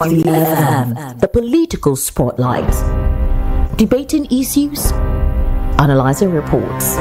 FM, the political spotlight. Debating issues, analyzing reports.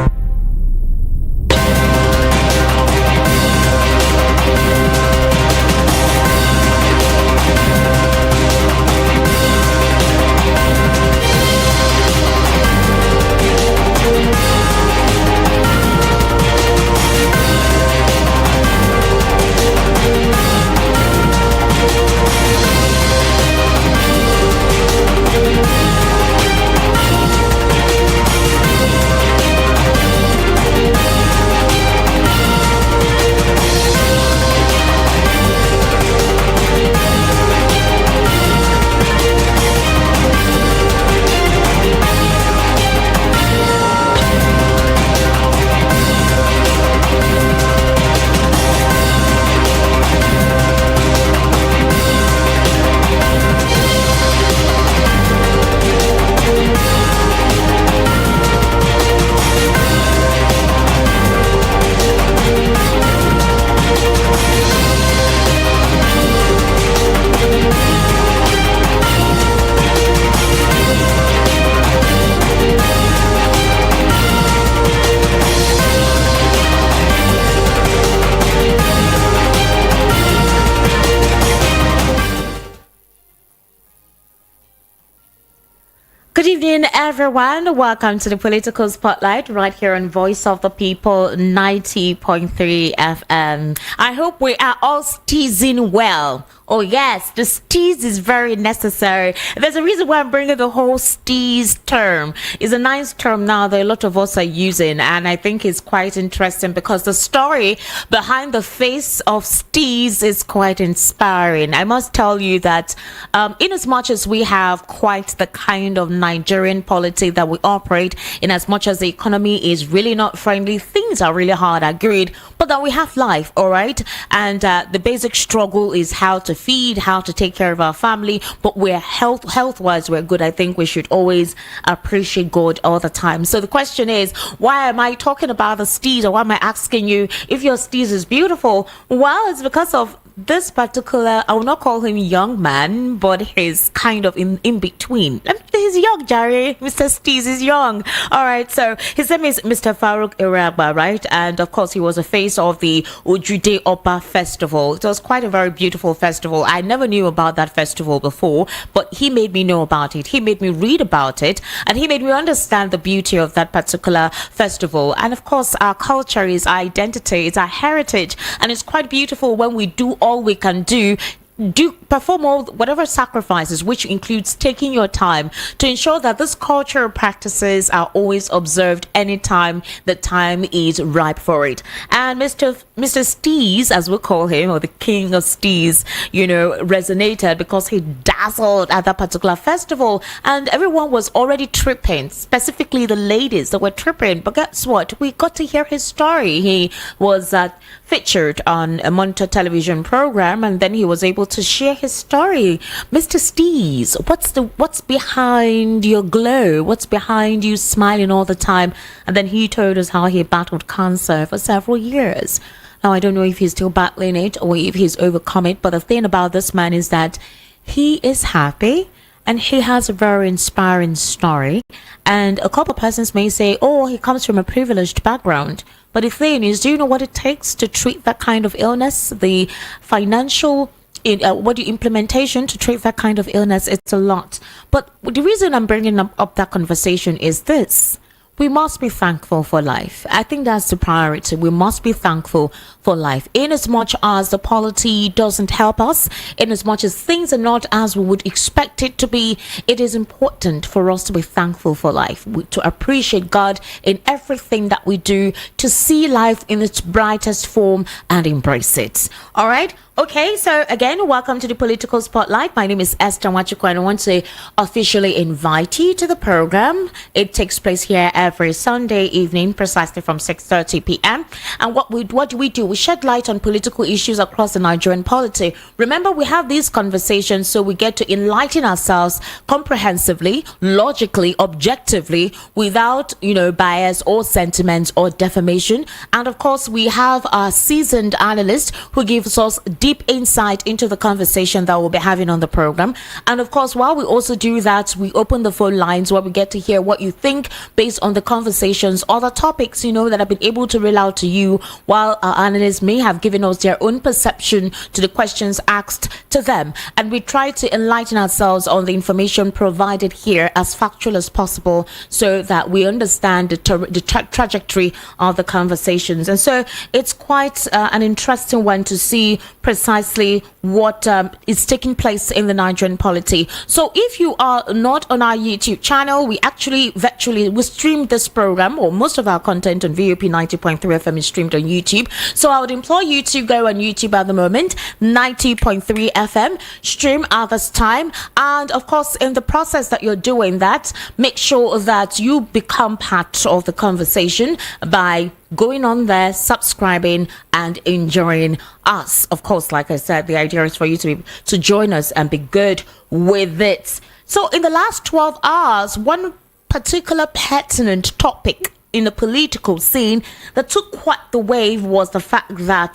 Good evening, everyone. Welcome to the Political Spotlight right here on Voice of the People 90.3 FM. I hope we are all steezing well. Oh yes, the steez is very necessary. There's a reason why I'm bringing the whole steez term. It's a nice term now that a lot of us are using, and I think it's quite interesting because the story behind the face of steez is quite inspiring. I must tell you that in as much as we have quite the kind of Nigerian polity that we operate, in as much as the economy is really not friendly, things are really hard, agreed, but that we have life, all right? And the basic struggle is how to feed, how to take care of our family, but we're health-wise, we're good. I think we should always appreciate God all the time. So the question is, why am I talking about the steez, or why am I asking you if your steez is beautiful? Well, it's because of this particular, I will not call him young man, but he's kind of in between. He's young, Jerry. Mr. Steez is young. All right, so his name is Mr. Farouk Iraba, right? And of course, he was a face of the Ojude Opa Festival. It was quite a very beautiful festival. I never knew about that festival before, but he made me know about it. He made me read about it, and he made me understand the beauty of that particular festival. And of course, our culture is our identity, it's our heritage, and it's quite beautiful when we do all we can perform all whatever sacrifices, which includes taking your time to ensure that this cultural practices are always observed anytime the time is ripe for it. And Mr. Steez, as we call him, or the king of steez, resonated because he dazzled at that particular festival, and everyone was already tripping, specifically the ladies that were tripping. But guess what? We got to hear his story. He was featured on a monitor television program, and then he was able to share his story. Mr. Steez, what's behind your glow? What's behind you smiling all the time? And then he told us how he battled cancer for several years. Now, I don't know if he's still battling it or if he's overcome it, but the thing about this man is that he is happy and he has a very inspiring story. And a couple of persons may say, oh, he comes from a privileged background. But the thing is, do you know what it takes to treat that kind of illness? The financial implementation to treat that kind of illness, it's a lot. But the reason I'm bringing up that conversation is this: we must be thankful for life. I think that's the priority. We must be thankful for life. In as much as the polity doesn't help us, in as much as things are not as we would expect it to be, it is important for us to be thankful for life, to appreciate God in everything that we do, to see life in its brightest form and embrace it. All right? Okay, so again, welcome to the Political Spotlight. My name is Esther Nwachukwu, and I want to officially invite you to the program. It takes place here every Sunday evening, precisely from 6:30 p.m. And what do we do? We shed light on political issues across the Nigerian polity. Remember, we have these conversations so we get to enlighten ourselves comprehensively, logically, objectively, without, bias or sentiments or defamation. And of course, we have our seasoned analyst who gives us deep insight into the conversation that we'll be having on the program. And of course, while we also do that, we open the phone lines where we get to hear what you think based on the conversations, other topics, that have been able to reel out to you, while our analysts may have given us their own perception to the questions asked to them. And we try to enlighten ourselves on the information provided here as factual as possible so that we understand the trajectory of the conversations. And so it's quite an interesting one to see precisely what is taking place in the Nigerian polity. So if you are not on our YouTube channel, we actually virtually stream this program, or most of our content on VOP 90.3 FM is streamed on YouTube. So I would implore you to go on YouTube at the moment, 90.3 FM, stream at this time. And of course, in the process that you're doing that, make sure that you become part of the conversation by going on there, subscribing, and enjoying us. Of course, like I said, the idea is for you to join us and be good with it. So in the last 12 hours, one particular pertinent topic in the political scene that took quite the wave was the fact that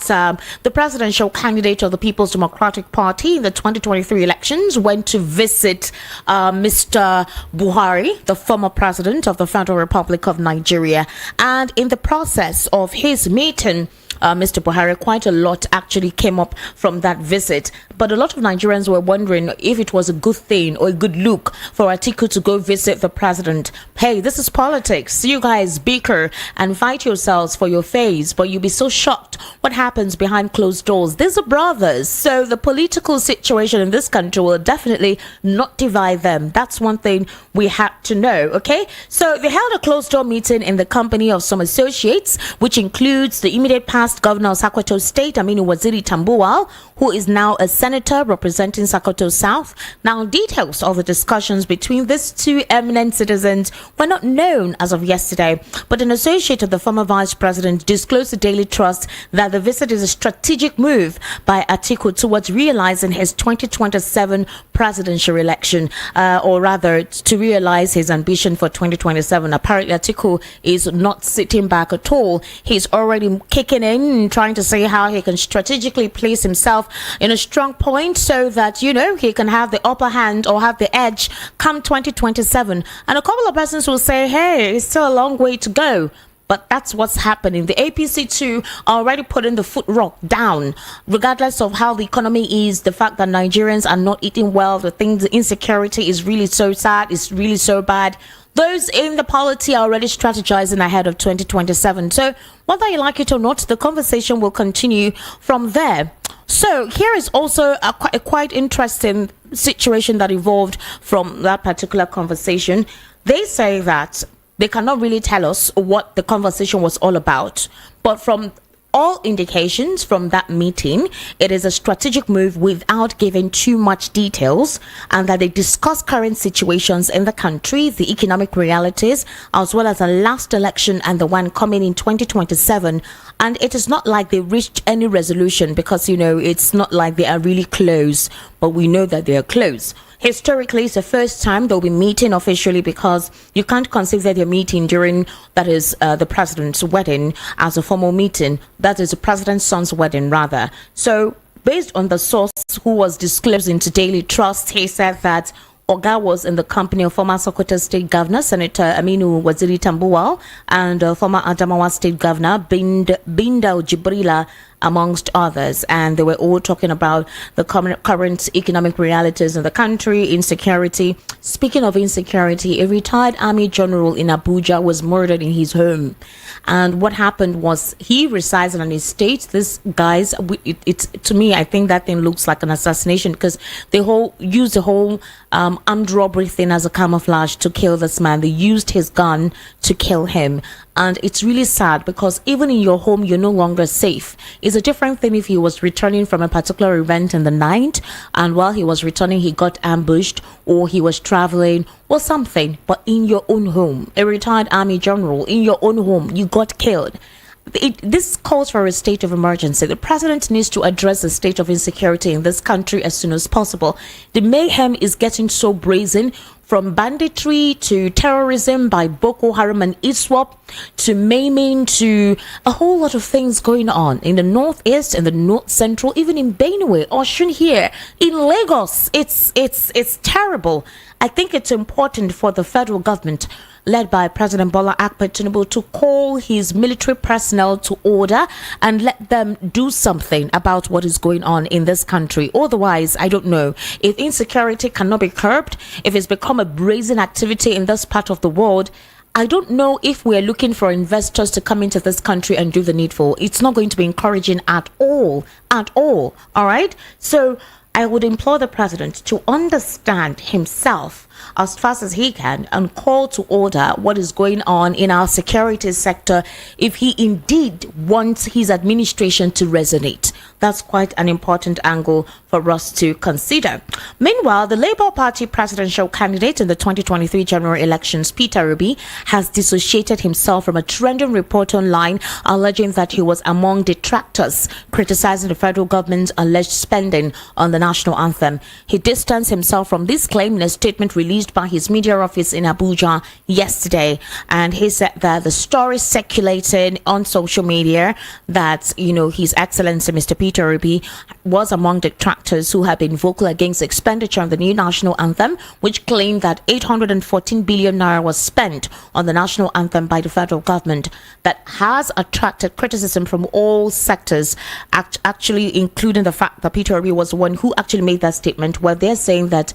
the presidential candidate of the People's Democratic Party in the 2023 elections went to visit Mr. Buhari, the former president of the Federal Republic of Nigeria. And in the process of his meeting, Mr. Buhari, quite a lot actually came up from that visit. But a lot of Nigerians were wondering if it was a good thing or a good look for Atiku to go visit the president. Hey, this is politics. You guys bicker and fight yourselves for your face, but you'll be so shocked what happens behind closed doors. These are brothers. So the political situation in this country will definitely not divide them. That's one thing we have to know, okay? So they held a closed door meeting in the company of some associates, which includes the immediate past governor of Sokoto State, Aminu Waziri Tambuwal, who is now a senator representing Sokoto South. Now, details of the discussions between these two eminent citizens were not known as of yesterday, but an associate of the former vice president disclosed to Daily Trust that the visit is a strategic move by Atiku towards realizing his 2027 presidential election, or rather to realize his ambition for 2027. Apparently, Atiku is not sitting back at all. He's already kicking in, trying to see how he can strategically place himself in a strong point so that, he can have the upper hand or have the edge come 2027. And a couple of persons will say, hey, it's still a long way to go. But that's what's happening. The APC too are already putting the foot rock down, regardless of how the economy is, the fact that Nigerians are not eating well, the insecurity is really so sad, it's really so bad. Those in the polity are already strategizing ahead of 2027. So whether you like it or not, the conversation will continue from there. So here is also a quite interesting situation that evolved from that particular conversation. They say that they cannot really tell us what the conversation was all about, but from all indications from that meeting, it is a strategic move without giving too much details, and that they discuss current situations in the country, the economic realities, as well as the last election and the one coming in 2027. And it is not like they reached any resolution because, it's not like they are really close, but we know that they are close. Historically, it's the first time they'll be meeting officially because you can't consider their meeting during, that is, the president's wedding as a formal meeting. That is the president's son's wedding, rather. So, based on the source who was disclosing to Daily Trust, he said that Oga was in the company of former Sokoto State Governor, Senator Aminu Waziri Tambuwal, and former Adamawa State Governor, Bindal Jibrila, amongst others. And they were all talking about the current economic realities in the country, insecurity. Speaking of insecurity, a retired army general in Abuja was murdered in his home. And what happened was he resides on an estate. This guys, to me, I think that thing looks like an assassination because they used the whole armed robbery thing as a camouflage to kill this man. They used his gun to kill him. And it's really sad because even in your home, you're no longer safe. It's a different thing if he was returning from a particular event in the night, and while he was returning, he got ambushed, or he was traveling or something. But in your own home, a retired army general, in your own home, you got killed. this calls for a state of emergency. The president needs to address the state of insecurity in this country as soon as possible. The mayhem is getting so brazen, from banditry to terrorism by Boko Haram and ISWAP to maiming to a whole lot of things going on in the northeast, in the north central, even in Benue, Osun here, in Lagos. It's terrible. I think it's important for the federal government, led by President Bola Ahmed Tinubu, to call his military personnel to order and let them do something about what is going on in this country. Otherwise, I don't know. If insecurity cannot be curbed, if it's become a brazen activity in this part of the world, I don't know if we're looking for investors to come into this country and do the needful. It's not going to be encouraging at all. All right? So I would implore the president to understand himself as fast as he can and call to order what is going on in our security sector if he indeed wants his administration to resonate. That's quite an important angle for us to consider. Meanwhile, the Labour Party presidential candidate in the 2023 general elections, Peter Obi, has dissociated himself from a trending report online alleging that he was among detractors criticizing the federal government's alleged spending on the national anthem. He distanced himself from this claim in a statement released by his media office in Abuja yesterday, and he said that the story circulating on social media that, His Excellency Mr. Peter Obi was among detractors who have been vocal against expenditure on the new national anthem, which claimed that 814 billion naira was spent on the national anthem by the federal government. That has attracted criticism from all sectors, actually including the fact that Peter Obi was the one who actually made that statement, where they're saying that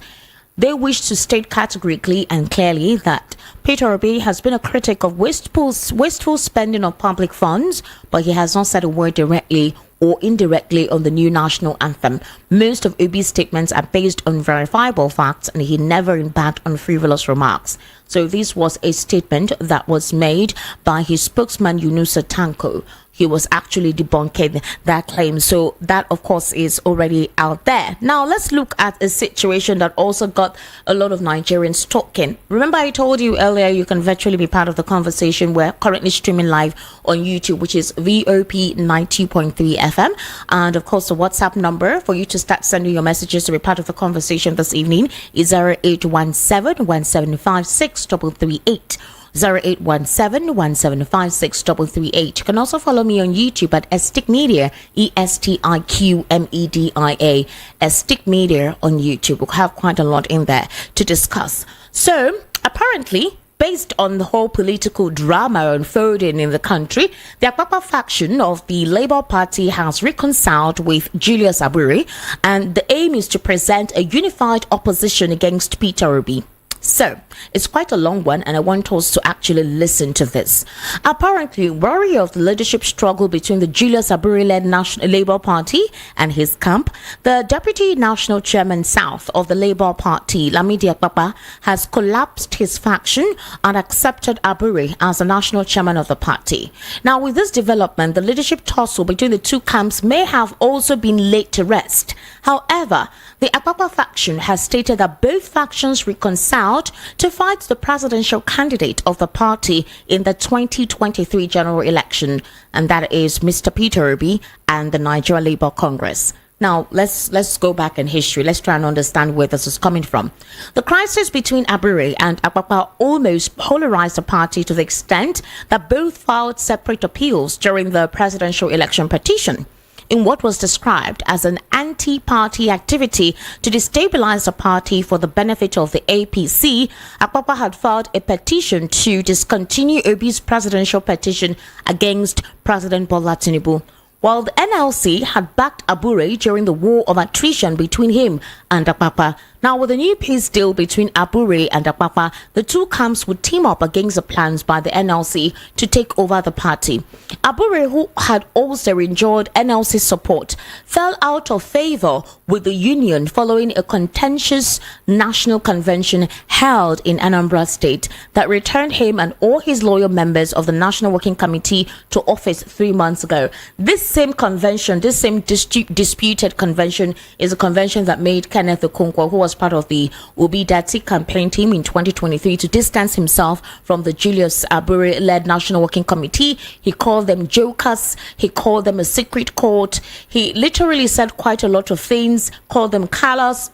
they wish to state categorically and clearly that Peter Obi has been a critic of wasteful spending of public funds, but he has not said a word directly or indirectly on the new national anthem. Most of Obi's statements are based on verifiable facts, and he never embarked on frivolous remarks. So this was a statement that was made by his spokesman Yunusa Tanko. He was actually debunking that claim. So that, of course, is already out there. Now, let's look at a situation that also got a lot of Nigerians talking. Remember, I told you earlier you can virtually be part of the conversation. We're currently streaming live on YouTube, which is VOP 90.3 FM. And, of course, the WhatsApp number for you to start sending your messages to be part of the conversation this evening is 0817 175 6338. 0817-175-6338. You can also follow me on YouTube at Estic Media, ESTIQMEDIA, Estic Media on YouTube. We'll have quite a lot in there to discuss. So, apparently, based on the whole political drama unfolding in the country, the Akpakpa faction of the Labour Party has reconciled with Julius Abure, and the aim is to present a unified opposition against Peter Obi. So, it's quite a long one, and I want us to actually listen to this. Apparently, worry of the leadership struggle between the Julius Abure-led National Labour Party and his camp, the Deputy National Chairman South of the Labour Party, Nnamdi Kanu, has collapsed his faction and accepted Abure as the national chairman of the party. Now, with this development, the leadership tussle between the two camps may have also been laid to rest. However, the Akpakpa faction has stated that both factions reconciled to fight the presidential candidate of the party in the 2023 general election, and that is Mr. Peter Obi and the Nigeria Labour Congress. Now, let's go back in history. Let's try and understand where this is coming from. The crisis between Abure and Akpakpa almost polarized the party to the extent that both filed separate appeals during the presidential election petition. In what was described as an anti-party activity to destabilize the party for the benefit of the APC, Akpakpa had filed a petition to discontinue Obi's presidential petition against President Bola Tinubu, while the NLC had backed Abure during the war of attrition between him and Akpakpa. Now, with the new peace deal between Abure and Akpakpa, the two camps would team up against the plans by the NLC to take over the party. Abure, who had also enjoyed NLC support, fell out of favor with the union following a contentious national convention held in Anambra State that returned him and all his loyal members of the National Working Committee to office 3 months ago. This same convention, this same disputed convention, is a convention that made Kenneth Okonkwo, who was part of the Obi Dati campaign team in 2023, to distance himself from the Julius Abure-led National Working Committee. He called them jokers. He called them a secret court. He literally said quite a lot of things, called them callous,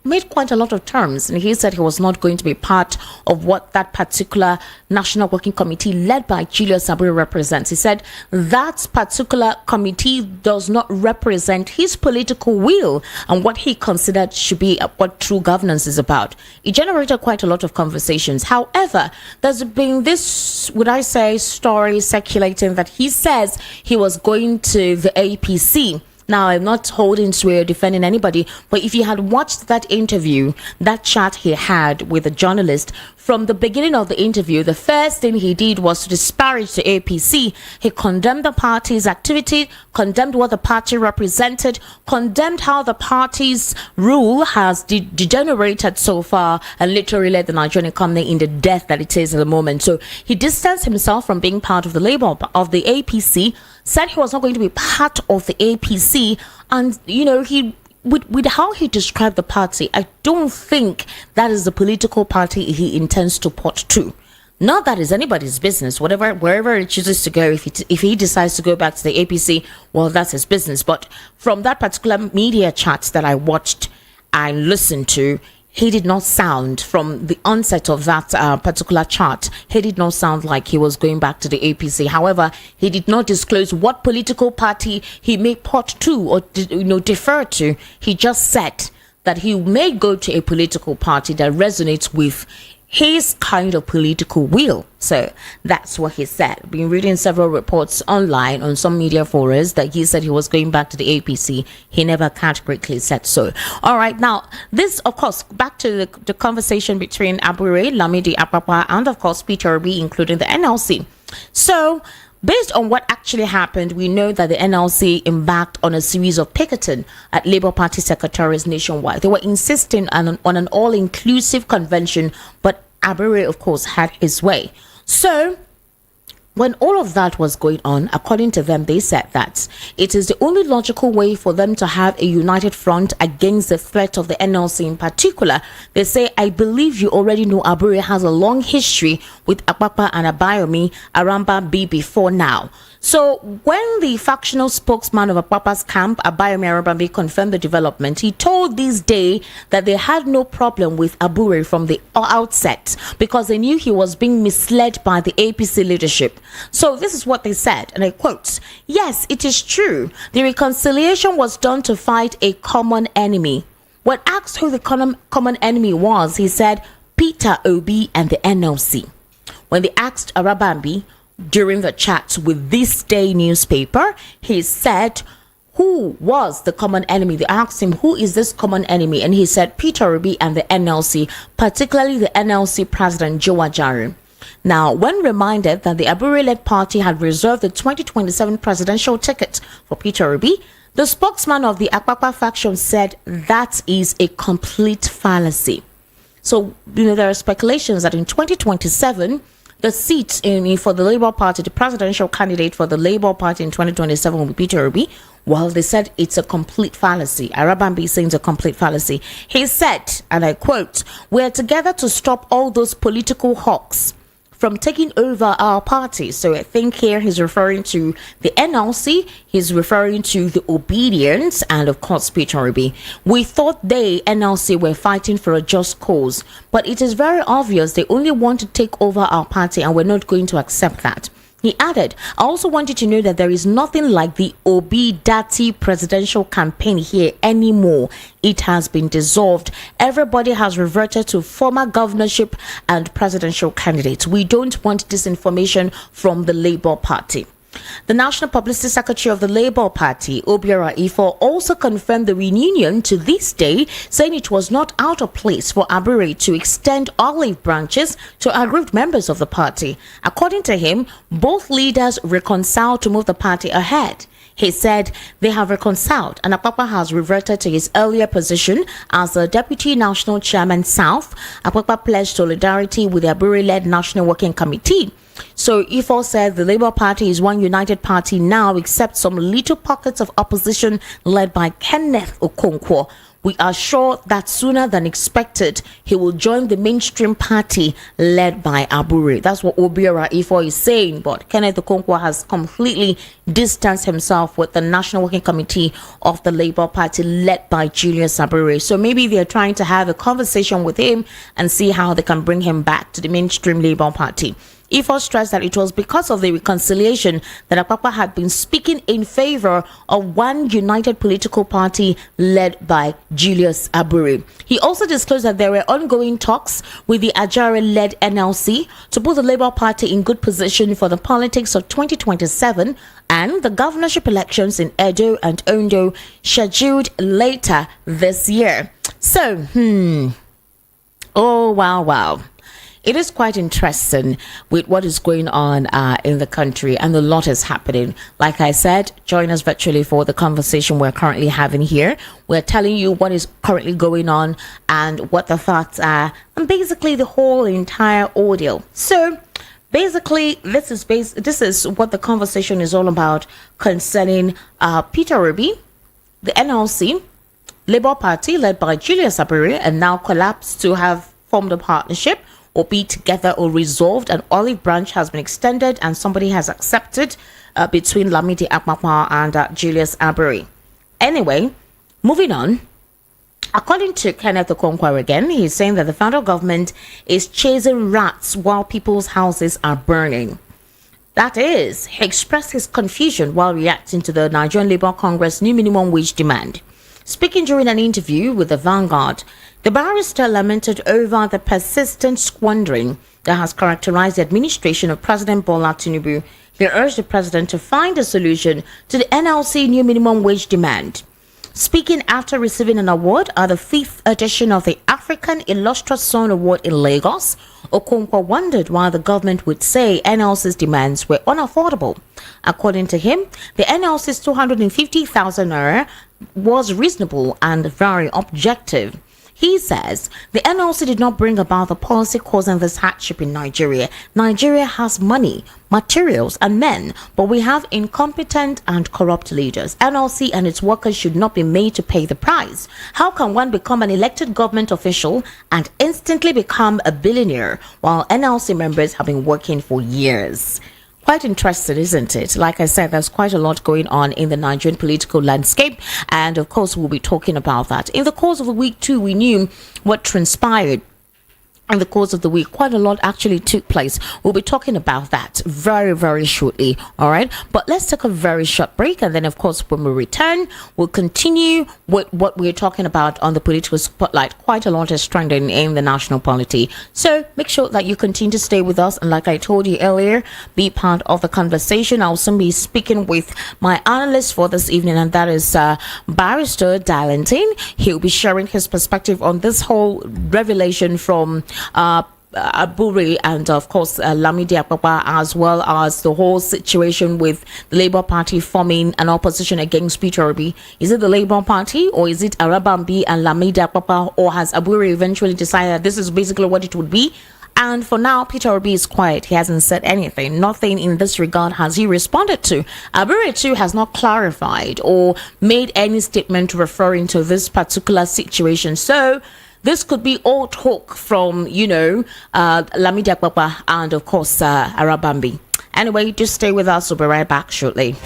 made quite a lot of terms, and he said he was not going to be part of what that particular National Working Committee led by Julius Abure represents. He said that particular committee does not represent his political will and what he considered should be what true governance is about. It generated quite a lot of conversations. However, there's been this, would I say, story circulating that he says he was going to the APC. Now, I'm not holding swear defending anybody, but if you had watched that interview, that chat he had with a journalist, from the beginning of the interview, the first thing he did was to disparage the APC. He condemned the party's activity, condemned what the party represented, condemned how the party's rule has degenerated so far, and literally led the Nigerian economy in the death that it is at the moment. So he distanced himself from being part of the Labour of the APC, said he was not going to be part of the APC, and he with how he described the party, I don't think that is the political party he intends to port to. Not that is anybody's business. Wherever he chooses to go, if he decides to go back to the APC, well, that's his business. But from that particular media chat that I watched and listened to, he did not sound, from the onset of that particular chart, he did not sound like he was going back to the APC. However, he did not disclose what political party he may port to or defer to. He just said that he may go to a political party that resonates with his kind of political will. So that's what he said. I've been reading several reports online on some media forums that he said he was going back to the APC. He never categorically said so. All right, now this, of course, back to the conversation between Abure, Lamidi Apapa, and of course Peter Obi, including the NLC. So based on what actually happened, we know that the NLC embarked on a series of picketing at Labour Party secretaries nationwide. They were insisting on an all-inclusive convention, but Abure, of course, had his way. So when all of that was going on, according to them, they said that it is the only logical way for them to have a united front against the threat of the NLC in particular. They say, I believe you already know Abure has a long history with Apapa and Abayomi Aramba B before now. So when the factional spokesman of Apapa's camp, Abayomi Aramba, confirmed the development, he told this day that they had no problem with Abure from the outset because they knew he was being misled by the APC leadership. So this is what they said, and I quote, yes, it is true. The reconciliation was done to fight a common enemy. When asked who the common enemy was, he said, Peter Obi and the NLC. When they asked Arabambi during the chat with This Day newspaper, he said, who was the common enemy? They asked him, who is this common enemy? And he said, Peter Obi and the NLC, particularly the NLC president, Joe Ajari. Now, when reminded that the Abure-led party had reserved the 2027 presidential ticket for Peter Obi, the spokesman of the Apapa faction said that is a complete fallacy. So, there are speculations that in 2027, the seat for the Labour Party, the presidential candidate for the Labour Party in 2027 will be Peter Obi. Well, they said it's a complete fallacy. Arabambi is saying it's a complete fallacy. He said, and I quote, we're together to stop all those political hawks from taking over our party. So I think here he's referring to the NLC, he's referring to the Obedience, and of course Peter Obi. We thought they, NLC, were fighting for a just cause, but it is very obvious they only want to take over our party, and we're not going to accept that. He added, I also want you to know that there is nothing like the Obi Dati presidential campaign here anymore. It has been dissolved. Everybody has reverted to former governorship and presidential candidates. We don't want disinformation from the Labour Party. The National Publicity Secretary of the Labour Party, Obiora Ifo, also confirmed the reunion to this day, saying it was not out of place for Abure to extend olive branches to aggrieved members of the party. According to him, both leaders reconciled to move the party ahead. He said they have reconciled and Akpakpa has reverted to his earlier position as the Deputy National Chairman South. Akpakpa pledged solidarity with the Aburi-led National Working Committee. So Ifo said the Labour Party is one united party now, except some little pockets of opposition led by Kenneth Okonkwo. We are sure that sooner than expected, he will join the mainstream party led by Aburi. That's what Obiora Ifo is saying. But Kenneth Okonkwo has completely distanced himself with the National Working Committee of the Labour Party led by Julius Aburi. So maybe they're trying to have a conversation with him and see how they can bring him back to the mainstream Labour Party. Ifo stressed that it was because of the reconciliation that Akpakpa had been speaking in favor of one united political party led by Julius Aburi. He also disclosed that there were ongoing talks with the Ajare-led NLC to put the Labour Party in good position for the politics of 2027 and the governorship elections in Edo and Ondo scheduled later this year. So, oh, wow. It is quite interesting with what is going on in the country, and a lot is happening. Like I said, join us virtually for the conversation we're currently having here. We're telling you what is currently going on and what the facts are, and basically the whole entire audio. So basically, this is what the conversation is all about concerning Peter Obi, the NLC, Labour Party led by Julius Aburi, and now collapsed to have formed a partnership or be together or resolved. An olive branch has been extended and somebody has accepted between Nnamdi Kanu and Julius Aburi. Anyway, moving on. According to Kenneth Okonkwo again, he's saying that the federal government is chasing rats while people's houses are burning. That is, he expressed his confusion while reacting to the Nigerian Labour Congress new minimum wage demand. Speaking during an interview with the Vanguard, the barrister lamented over the persistent squandering that has characterized the administration of President Bola Tinubu. He urged the president to find a solution to the NLC new minimum wage demand. Speaking after receiving an award at the 5th edition of the African Illustrious Son Award in Lagos, Okonkwo wondered why the government would say NLC's demands were unaffordable. According to him, the NLC's 250,000 naira was reasonable and very objective. He says the NLC did not bring about the policy causing this hardship in Nigeria. Nigeria has money, materials, and men, but we have incompetent and corrupt leaders. NLC and its workers should not be made to pay the price. How can one become an elected government official and instantly become a billionaire while NLC members have been working for years? Quite interesting, isn't it? Like I said, there's quite a lot going on in the Nigerian political landscape, and of course we'll be talking about that. In the course of the week too, we knew what transpired. In the course of the week, quite a lot actually took place. We'll be talking about that very shortly. All right, but let's take a very short break, and then of course when we return, we'll continue with what we're talking about on the political spotlight. Quite a lot is trending in the national polity, so make sure that you continue to stay with us, and like I told you earlier, be part of the conversation. I'll soon be speaking with my analyst for this evening, and that is Barrister Darlington. He'll be sharing his perspective on this whole revelation from Aburi and of course Nnamdi Kanu, as well as the whole situation with the Labour Party forming an opposition against Peter Obi. Is it the Labour Party, or is it Arabambi and Nnamdi Kanu, or has Aburi eventually decided that this is basically what it would be? And for now, Peter Obi is quiet. He hasn't said anything. Nothing in this regard has he responded to. Aburi too has not clarified or made any statement referring to this particular situation. So this could be all talk from, Nnamdi Kanu and of course Arabambi. Anyway, just stay with us. We'll be right back shortly.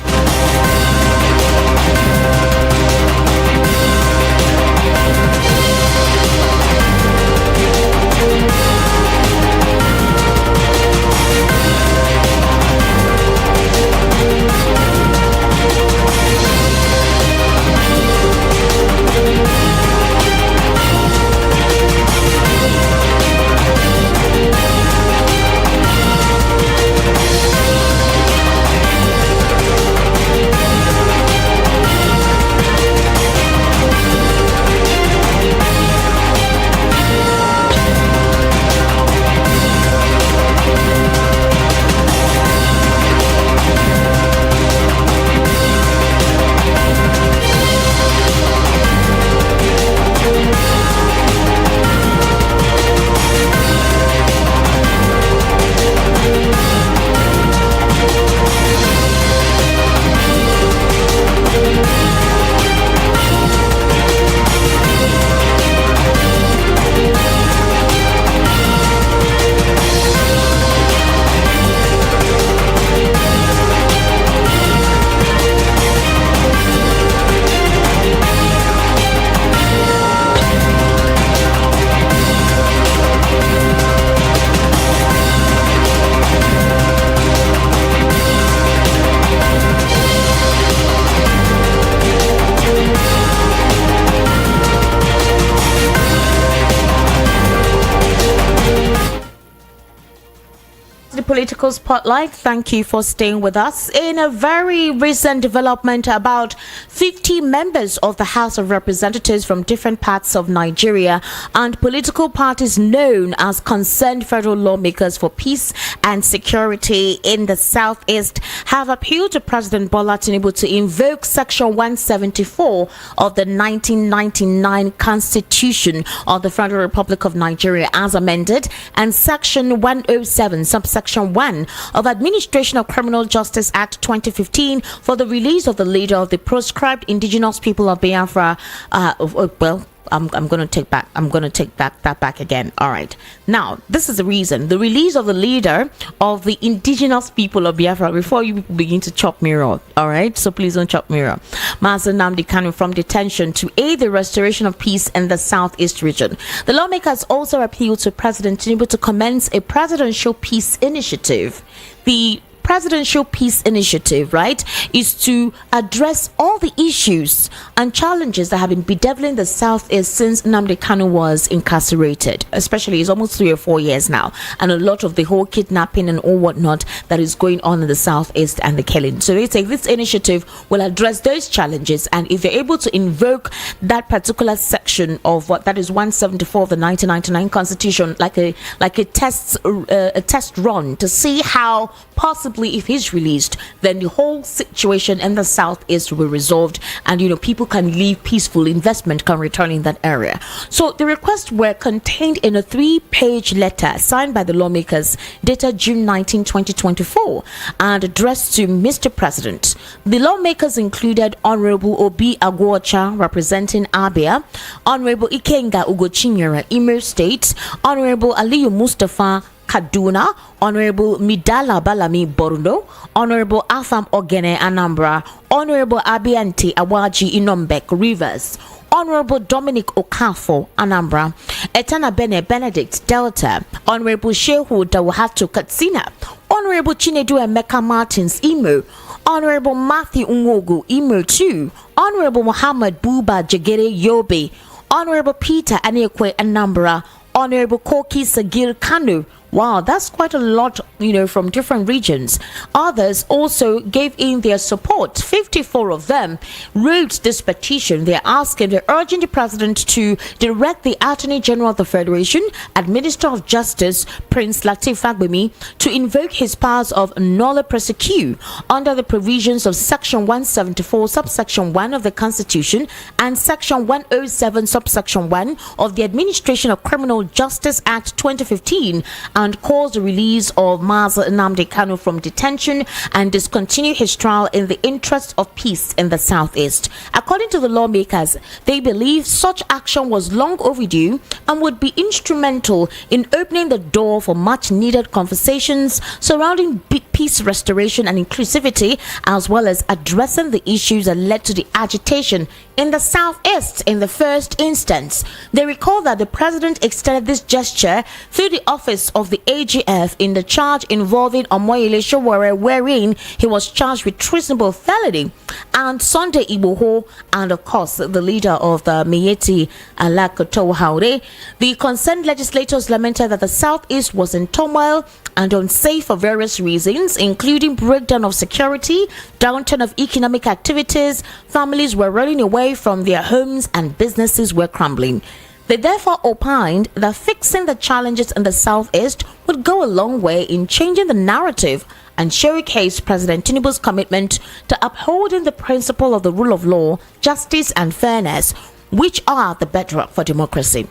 political spotlight. Thank you for staying with us. In a very recent development, about 50 members of the House of Representatives from different parts of Nigeria and political parties known as Concerned Federal Lawmakers for Peace and Security in the Southeast have appealed to President Bola Tinubu to invoke Section 174 of the 1999 Constitution of the Federal Republic of Nigeria as amended and Section 107, subsection 1 of Administration of Criminal Justice Act 2015 for the release of the leader of the proscribed indigenous people of Biafra. I'm going to take that back again. All right. Now, this is the reason. The release of the leader of the indigenous people of Biafra before you begin to chop me raw. All right. So please don't chop me raw. Master Nnamdi Kanu from detention to aid the restoration of peace in the Southeast region. The lawmakers also appealed to President Tinubu to commence a presidential peace initiative. The presidential peace initiative, right, is to address all the issues and challenges that have been bedeviling the Southeast since Nnamdi Kanu was incarcerated. Especially, it's almost 3 or 4 years now, and a lot of the whole kidnapping and all whatnot that is going on in the Southeast and the killing. So they say this initiative will address those challenges, and if you're able to invoke that particular section of what that is 174 of the 1999 Constitution, like a test run to see how possibly if he's released, then the whole situation in the Southeast will be resolved, and people can live peaceful, investment can return in that area. So the requests were contained in a 3-page letter signed by the lawmakers dated June 19, 2024 and addressed to Mr. President. The lawmakers included Honorable Obi Agwocha representing Abia, Honorable Ikenga Ugochinyere, Imo State, Honorable Aliyu Mustafa Kaduna, Honorable Midala Balami Borno, Honorable Afam Ogene Anambra, Honorable Abianti Awaji Inombek Rivers, Honorable Dominic Okafo Anambra, Etana Bene Benedict Delta, Honorable Shehu Dawahatu Katsina, Honorable Chinedu Emeka Martins Imo, Honorable Matthew Unwogu Imo 2, Honorable Muhammad Buba Jagere Yobe, Honorable Peter Anekwe Anambra, Honorable Koki Sagir Kanu. Wow, that's quite a lot, from different regions. Others also gave in their support. 54 of them wrote this petition. They're urging the president to direct the Attorney General of the Federation and Minister of Justice, Prince Lateef Fagbemi, to invoke his powers of nolle prosequi under the provisions of Section 174, subsection 1 of the Constitution and Section 107, subsection 1 of the Administration of Criminal Justice Act 2015 and cause the release of Master Nnamdi Kanu from detention and discontinue his trial in the interest of peace in the Southeast. According to the lawmakers, they believe such action was long overdue and would be instrumental in opening the door for much needed conversations surrounding peace restoration and inclusivity, as well as addressing the issues that led to the agitation in the Southeast in the first instance. They recall that the president extended this gesture through the office of the AGF in the charge involving Omoyele Sowore, wherein he was charged with treasonable felony, and Sunday Igboho, and of course the leader of the Miyetti Alakoto Haure. The concerned legislators lamented that the Southeast was in turmoil and unsafe for various reasons, including breakdown of security, downturn of economic activities, families were running away from their homes, and businesses were crumbling. They therefore opined that fixing the challenges in the Southeast would go a long way in changing the narrative and showcase President Tinubu's commitment to upholding the principle of the rule of law, justice and fairness, which are the bedrock for democracy.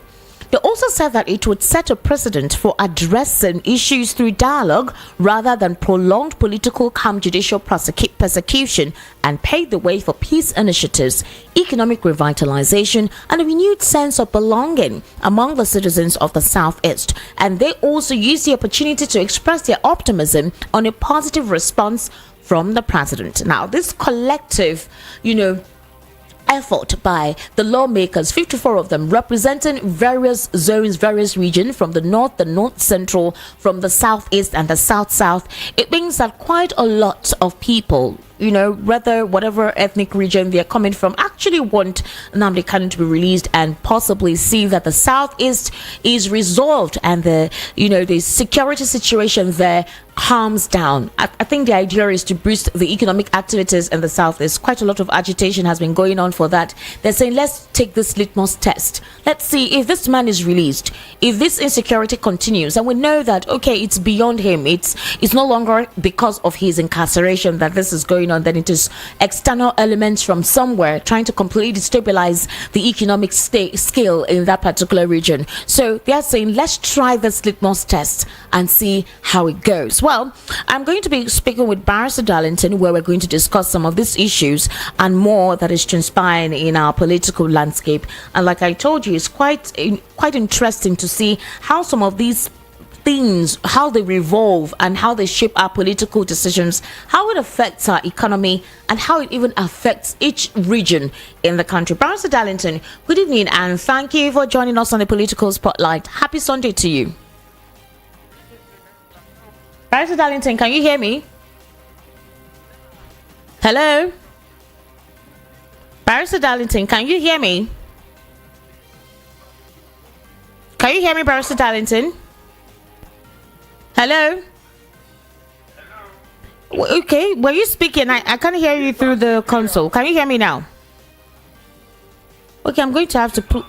They also said that it would set a precedent for addressing issues through dialogue rather than prolonged political judicial persecution, and pave the way for peace initiatives, economic revitalization, and a renewed sense of belonging among the citizens of the Southeast. And they also used the opportunity to express their optimism on a positive response from the president. Now, this collective, effort by the lawmakers, 54 of them representing various zones, various regions, from the north central, from the southeast and the south, it means that quite a lot of people whether whatever ethnic region they're coming from, actually want Nnamdi Kanu to be released and possibly see that the Southeast is resolved and the security situation there calms down. I think the idea is to boost the economic activities in the Southeast. Quite a lot of agitation has been going on for that. They're saying, let's take this litmus test. Let's see if this man is released, if this insecurity continues, and we know that, okay, it's beyond him. It's no longer because of his incarceration that this is going on, then it is external elements from somewhere trying to completely destabilize the economic scale in that particular region. So they're saying, let's try this litmus test and see how it goes. Well, I'm going to be speaking with Barrister Darlington, where we're going to discuss some of these issues and more that is transpiring in our political landscape. And like I told you, it's quite interesting to see how some of these things, how they revolve and how they shape our political decisions, how it affects our economy, and how it even affects each region in the country. Barrister Darlington, good evening and thank you for joining us on the Political Spotlight. Happy Sunday to you. Barrister Darlington, can you hear me? Hello? Barrister Darlington, can you hear me? Can you hear me, Barrister Darlington? Hello? Hello? Okay, were you speaking? I can't hear you through the console. Can you hear me now? Okay, I'm going to have to put...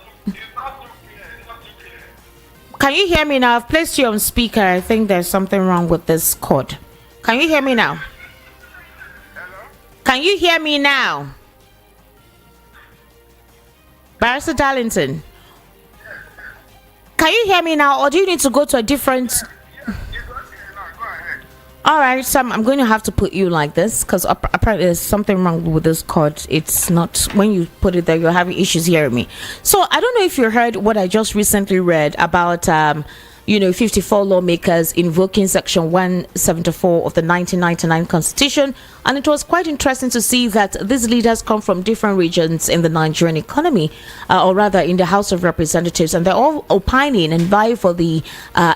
Can you hear me now? I've placed you on speaker. I think there's something wrong with this cord. Can you hear me now? Hello? Can you hear me now? Barrister Darlington. Can you hear me now, or do you need to go to a different... All right, so I'm going to have to put you like this because apparently there's something wrong with this cord. It's not, when you put it there, you're having issues hearing me. So I don't know if you heard what I just recently read about 54 lawmakers invoking Section 174 of the 1999 Constitution. And it was quite interesting to see that these leaders come from different regions in the Nigerian economy, or rather in the House of Representatives. And they're all opining and vying for the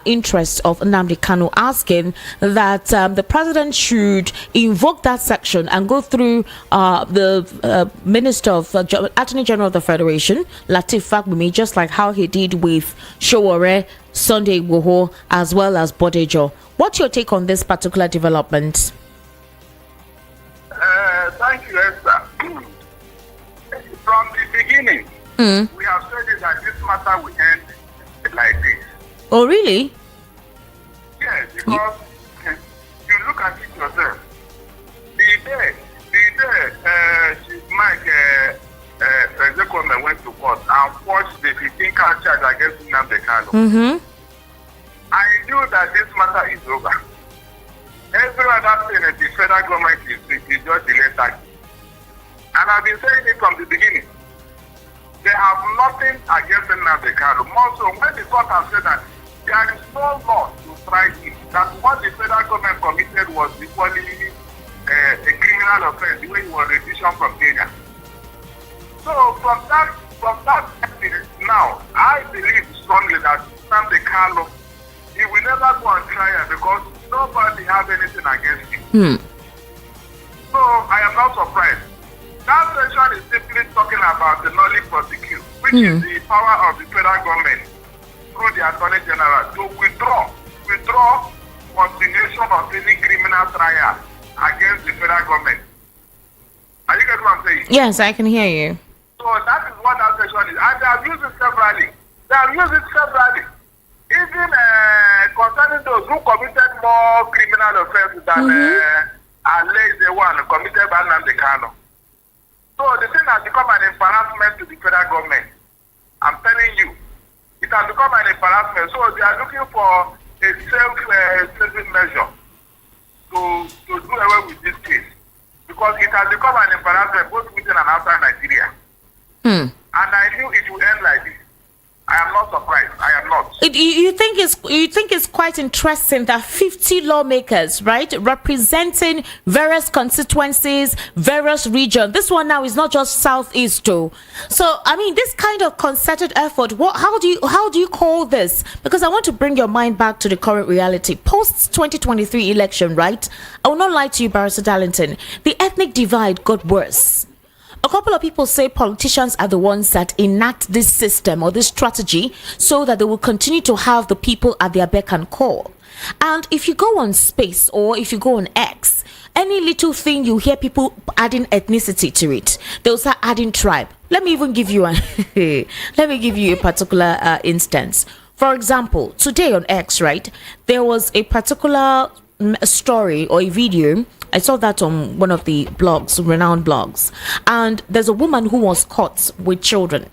interest of Nnamdi Kanu, asking that the president should invoke that section and go through the Minister of Attorney General of the Federation, Lateef Fagbemi, just like how he did with Sowore, Sunday Igboho, as well as Bodejo. What's your take on this particular development? Thank you, Esther. From the beginning, we have said that this matter will end like this. Oh, really? Yes, because you look at it yourself. The day Chief Mike Ezekweme went to court and forged the 15-count charge against Nnamdi Kanu, I knew that this matter is over. Every other thing that the federal government is just delay tax. And I've been saying it from the beginning. They have nothing against Nnamdi Kanu. More so, when the court has said that there is no law to try it, that what the federal government committed was equally a criminal offense, the way he was retribution from Kenya. So from that evidence now, I believe strongly that Nnamdi Kanu, he will never go on trial because nobody has anything against him. So I am not surprised. That section is simply talking about the nollie prosecute, which is the power of the federal government through the Attorney General to withdraw continuation of any criminal trial against the federal government. Are you getting what I'm saying? Yes, I can hear you. So that is what that section is. And they have used it severally. Even concerning those who committed more criminal offenses than alleged the one committed by Nnamdi Kanu. So the thing has become an embarrassment to the federal government. I'm telling you, it has become an embarrassment. So they are looking for a self-saving measure to do away with this case, because it has become an embarrassment both within and outside Nigeria. And I knew it would end like this. I am not surprised. I am not. You think it's quite interesting that 50 lawmakers, right, representing various constituencies, various regions. This one now is not just Southeast, though. So I mean, this kind of concerted effort. How do you call this? Because I want to bring your mind back to the current reality post 2023 election, right? I will not lie to you, Barrister Darlington. The ethnic divide got worse. A couple of people say politicians are the ones that enact this system or this strategy so that they will continue to have the people at their beck and call. And if you go on Space or if you go on X, any little thing you hear people adding ethnicity to it, they'll start adding tribe. Let me give you a particular instance. For example, today on X, right, there was a particular story or a video. I saw that on one of the blogs, renowned blogs, and there's a woman who was caught with children.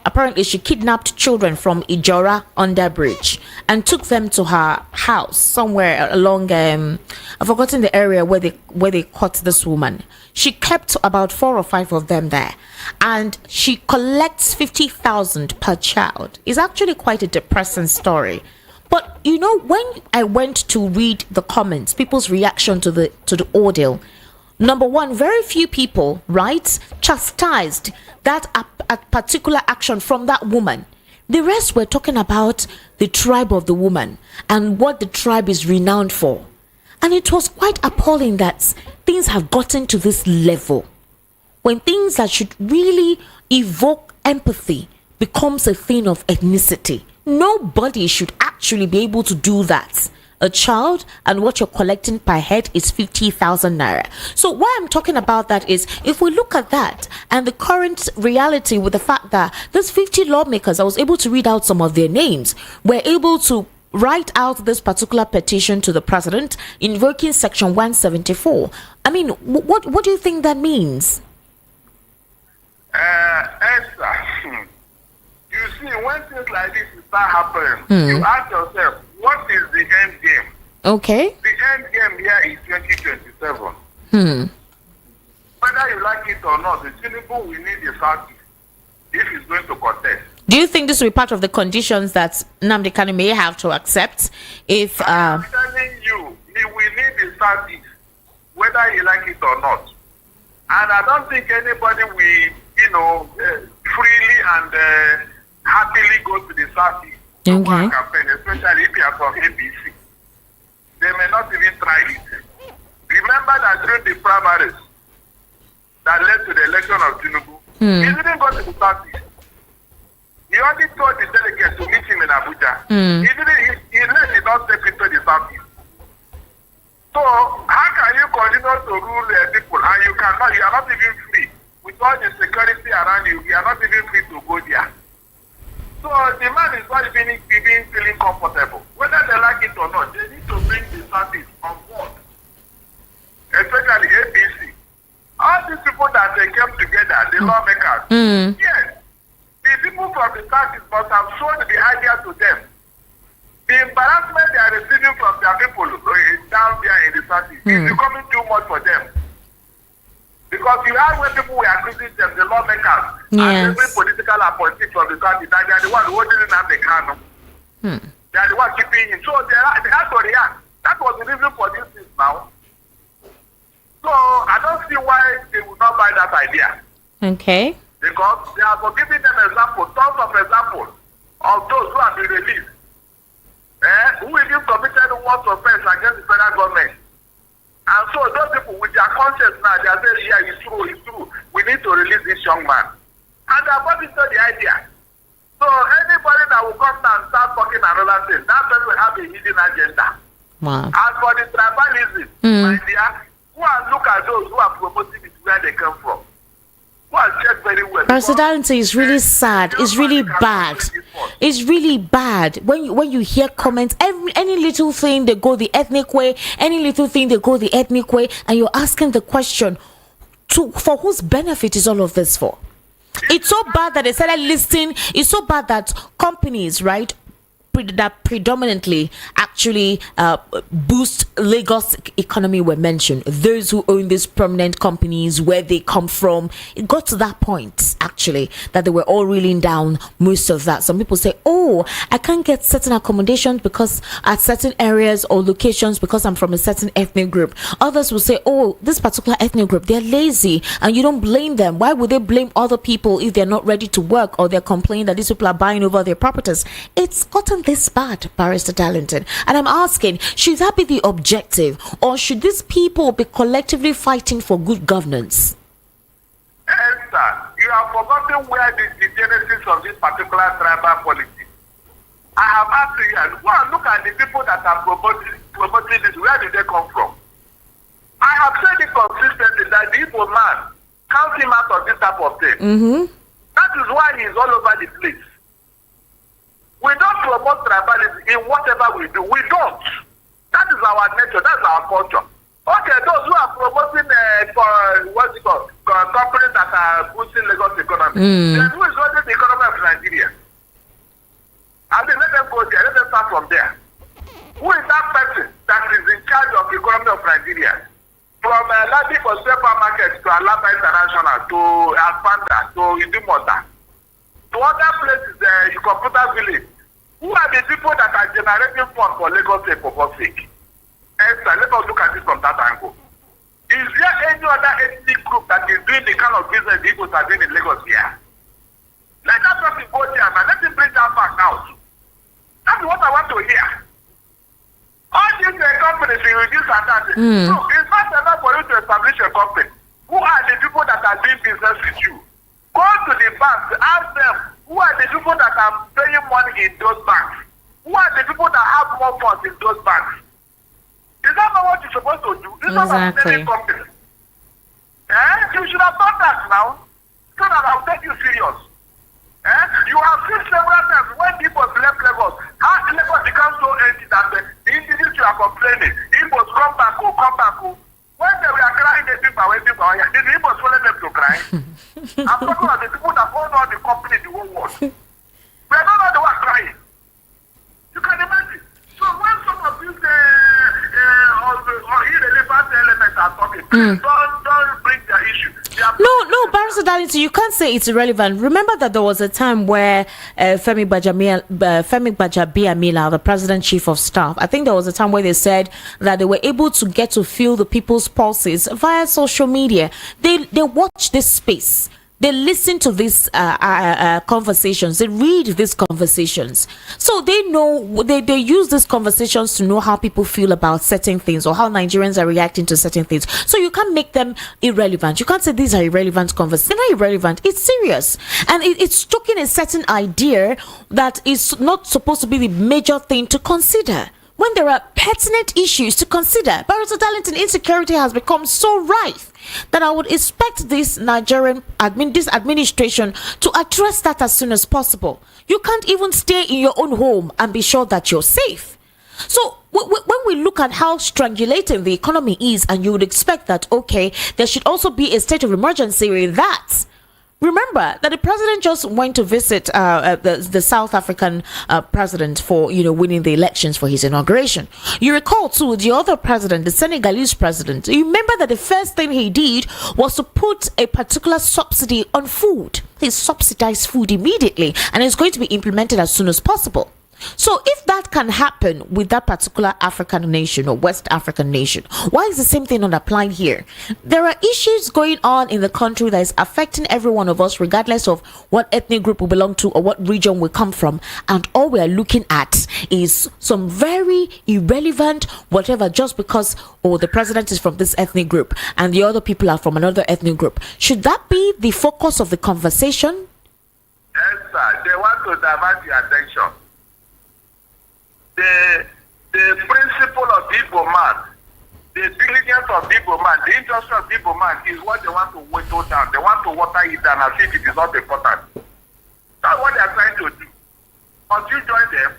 Apparently, she kidnapped children from Ijora under bridge and took them to her house somewhere along. I've forgotten the area where they caught this woman. She kept about 4 or 5 of them there, and she collects 50,000 per child. It's actually quite a depressing story. But you know, when I went to read the comments, people's reaction to the ordeal, number one, very few people, right, chastised that a particular action from that woman. The rest were talking about the tribe of the woman and what the tribe is renowned for. And it was quite appalling that things have gotten to this level when things that should really evoke empathy becomes a thing of ethnicity. Nobody should actually be able to do that. A child, and what you're collecting per head is 50,000 naira. So why I'm talking about that is, if we look at that and the current reality with the fact that these 50 lawmakers, I was able to read out some of their names, were able to write out this particular petition to the president invoking section 174. I mean, what do you think that means? Esther, you see, when things like this start happening, you ask yourself, what is the end game? Okay. The end game here is 2027. Whether you like it or not, the Tinubu will need a party if he's going to contest. Do you think this will be part of the conditions that Nnamdi Kanu may have to accept if... I'm telling you, he will need a party, whether you like it or not. And I don't think anybody will, freely and happily go to the party to go and campaign, especially if you are from APC. They may not even try it. Remember that during the primaries that led to the election of Tinubu, he didn't go to the party. He only told the delegates to meet him in Abuja. He did not step into the party. So how can you continue to rule people and you are not even free with all the security around you? You are not even free to go there. So the man is not even feeling comfortable. Whether they like it or not, they need to bring the parties on board, especially APC. All these people that they came together, the lawmakers, yes, the people from the parties must have shown the idea to them. The embarrassment they are receiving from their people down there in the party is becoming too much for them. Because you have when people were accusing them, the lawmakers, and every political appointee from the party, that they are the one holding Nnamdi Kanu. They are the one keeping him. So they have to react. That was the reason for this thing now. So I don't see why they would not buy that idea. Okay. Because they are giving them examples, tons of examples of those who have been released. Who even committed one offense against the federal government. And so those people with their conscience now, they are saying, yeah, it's true. We need to release this young man. And they are bought into the idea. So anybody that will come down and start talking another thing, that person will have a hidden agenda. Wow. As for the tribalism, my dear, go and look at those who are promoting it where they come from. Go and check very well. Personality is really sad. It's really bad. It's really bad when you hear comments. Any little thing they go the ethnic way. Any little thing they go the ethnic way, and you're asking the question, for whose benefit is all of this for? It's so bad that they started listing. It's so bad that companies, right, that predominantly actually boost Lagos economy were mentioned. Those who own these prominent companies, where they come from, it got to that point actually that they were all reeling down most of that. Some people say, oh, I can't get certain accommodations because at certain areas or locations because I'm from a certain ethnic group. Others will say, oh, this particular ethnic group, they're lazy, and you don't blame them. Why would they blame other people if they're not ready to work, or they're complaining that these people are buying over their properties? It's gotten this bad, Barrister Darlington. And I'm asking, should that be the objective, or should these people be collectively fighting for good governance? Esther, you have forgotten where the genesis of this particular tribal policy. I have asked you, go and look at the people that are promoting this. Where did they come from? I have said it consistently that the Igbo man count him out of this type of thing. That is why he is all over the place. We don't promote tribalism in whatever we do. We don't. That is our nature. That's our culture. Okay, those who are promoting companies that are boosting Lagos economy, then who is running the economy of Nigeria? I mean, let them go there. Let them start from there. Who is that person that is in charge of the economy of Nigeria? From Ladipo supermarket to Alaba International to Alfanda to Idumota to other places, Computer Village. Who are the people that are generating funds for Lagos State for God's sake? Esther, let us look at it from that angle. Is there any other ethnic group that is doing the kind of business the Igbos are doing in Lagos here? Let that person go there, man. Let him bring that fact out. That's what I want to hear. All these companies will reduce and that. So it's not enough for you to establish a company. Who are the people that are doing business with you? Go to the banks, ask them who are the people that are paying money in those banks. Who are the people that have more funds in those banks? Is that not what you're supposed to do? This is not a company. You should have done that now, so that I'll take you serious. You have seen several times when people left Lagos, how Lagos becomes so empty that the individuals you are complaining, Igbos come back. When they were crying, they think away, did the Igbos follow them to cry? I'm talking about the people that own all the company in the whole world. We are not the ones crying. You can imagine. So when some of these irrelevant elements are talking, don't bring their issue. No, Barrister Darlington, you can't say it's irrelevant. Remember that there was a time where Femi Gbajabiamila, the President Chief of Staff, I think there was a time where they said that they were able to get to feel the people's pulses via social media. They watch this space. They listen to these conversations. They read these conversations. So they know, they use these conversations to know how people feel about certain things or how Nigerians are reacting to certain things. So you can't make them irrelevant. You can't say these are irrelevant conversations. They're not irrelevant. It's serious. And it's stoking a certain idea that is not supposed to be the major thing to consider, when there are pertinent issues to consider. Barrister Darlington, insecurity has become so rife that I would expect this this administration to address that as soon as possible. You can't even stay in your own home and be sure that you're safe. So when we look at how strangulating the economy is, and you would expect that, okay, there should also be a state of emergency with that. Remember that the president just went to visit the South African president for, winning the elections for his inauguration. You recall too, the other president, the Senegalese president, you remember that the first thing he did was to put a particular subsidy on food. He subsidized food immediately, and it's going to be implemented as soon as possible. So if that can happen with that particular African nation or West African nation, why is the same thing not applied here? There are issues going on in the country that is affecting every one of us, regardless of what ethnic group we belong to or what region we come from. And all we are looking at is some very irrelevant whatever, just because, the president is from this ethnic group and the other people are from another ethnic group. Should that be the focus of the conversation? Yes, sir. They want to divert your attention. The principle of the Igbo man, the diligence of the Igbo man, the interest of the Igbo man is what they want to whittle down. They want to water it down as if it is not important. That's what they are trying to do. Must you join them?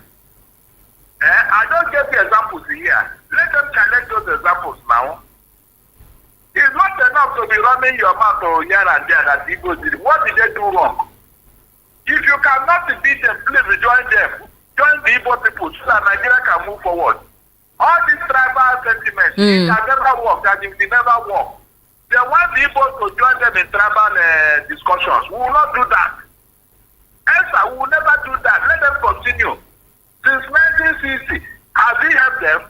I don't get the examples here. Let them challenge those examples now. It's not enough to be running your mouth here and there that the Igbos did. What did they do wrong? If you cannot beat them, please join them. join the Igbo people so that Nigeria can move forward. All these tribal sentiments, it has never worked, and it will never work. They want the Igbos to join them in tribal discussions. We will not do that. Esther, we will never do that. Let them continue. Since 1960, has he helped them?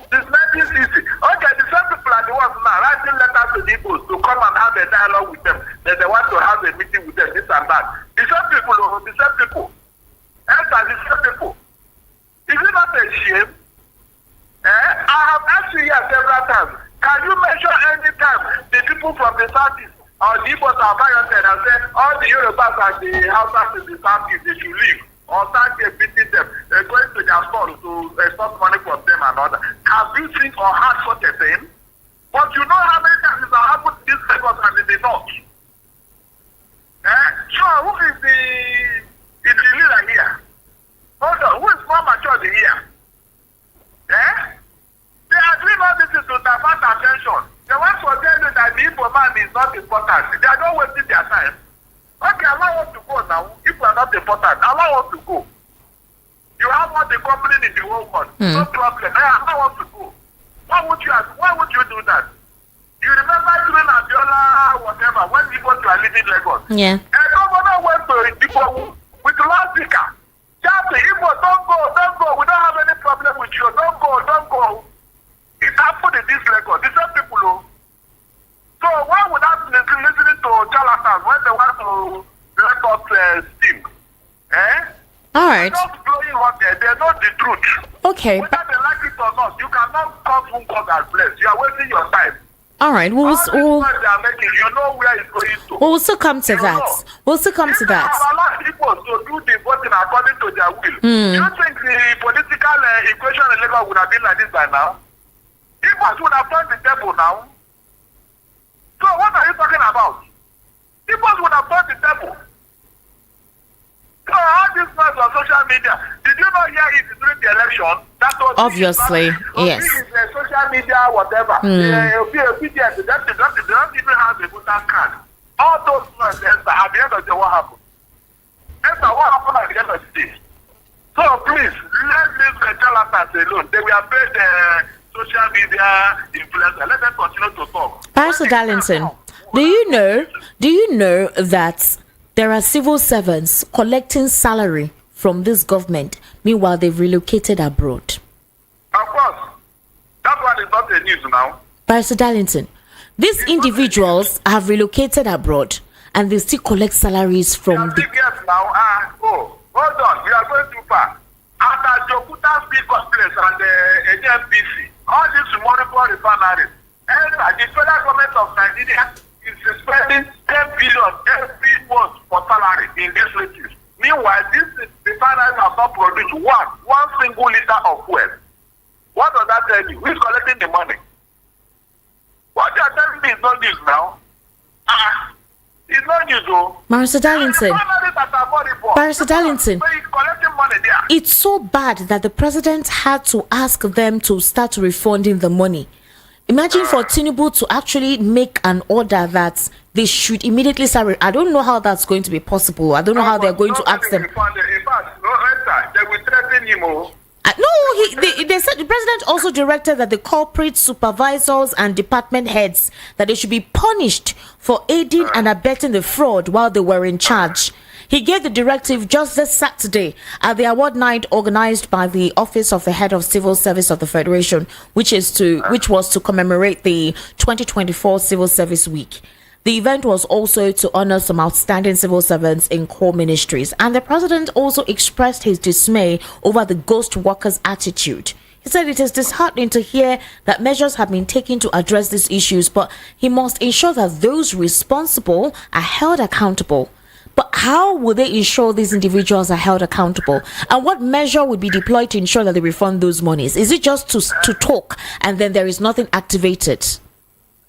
Since 1960. Okay, the same people are the ones now writing letters to the Igbos to come and have a dialogue with them. That they want to have a meeting with them, this and that. The same people, the same people. Esther, the same people. Is it not a shame? I have asked you here several times. Can you mention any time the people from the southeast or the Igbos are violated and say all the Yorubas and the Hausas in the southeast they should leave or start beating them, going to their stores to extort money from them and all that? Have you seen or heard such a thing? But you know how many times it has happened in this Lagos and in the north. So who is the leader here? Hold on, who is more mature here? They are doing all this to divert attention. They want to tell you that the Igbo man is not important. They are not wasting their time. Okay, allow us to go now. If we are not important, allow us to go. You have all the company in the whole world. No problem. Allow us to go. Why would you do that? You remember during Abiola, whatever, when people were leaving Lagos? Yeah. And governor went to people with loudspeaker. Just the Igbo, don't go. We don't have any problem with you. Don't go. It happened in this Lagos. The same people. So why would I be listening to charlatans when they want to let us steam? All right. They're not blowing hot air. They know the truth. Okay. Whether they like it or not, you cannot cause whom God has blessed. You are wasting your time. All right. All the points they are making, you know where it's going to. We'll still come to that. Know. We'll still come to If that. they have allowed people to do the voting according to their will, do you think the political equation in Lagos would have been like this by now? People would have turned the table now. So what are you talking about? People would have turned the table. So all this noise on social media, did you not hear it during the election? That was Obviously, yes. Social media, whatever. They don't even have a voter card. All those noise, at the end of the day, what happened? What happened at the end of the day? So please, let these charlatans alone. They will paid social media influencer. Let them continue to talk. Pastor Darlington, do you know that there are civil servants collecting salary from this government, meanwhile they've relocated abroad? Of course. That one is not the news now. Pastor Darlington, these individuals have relocated abroad and they still collect salaries from the... Yes, now. Hold on. We are going too far. After Jokuta Speed Complex and the NPC, all these multiple refineries, and the federal government of Nigeria is spending 10 billion every month for salary in these places. Meanwhile, these refineries have not produced one single liter of fuel. What does that tell you? Who is collecting the money? What they are telling me is not news now. It's not news, though. Marissa Darlington. Marissa Darlington. It's so bad that the president had to ask them to start refunding the money. Imagine for Tinubu to actually make an order that they should immediately start. I don't know how that's going to be possible. I don't know how they're going to ask them. In fact, they will threaten him. They said the president also directed that the corporate supervisors and department heads that they should be punished for aiding and abetting the fraud while they were in charge. He gave the directive just this Saturday at the award night organized by the Office of the Head of Civil Service of the Federation, which was to commemorate the 2024 Civil Service Week. The event was also to honor some outstanding civil servants in core ministries, and the president also expressed his dismay over the ghost workers' attitude. He said it is disheartening to hear that measures have been taken to address these issues, but he must ensure that those responsible are held accountable. But how will they ensure these individuals are held accountable? And what measure would be deployed to ensure that they refund those monies? Is it just to talk and then there is nothing activated?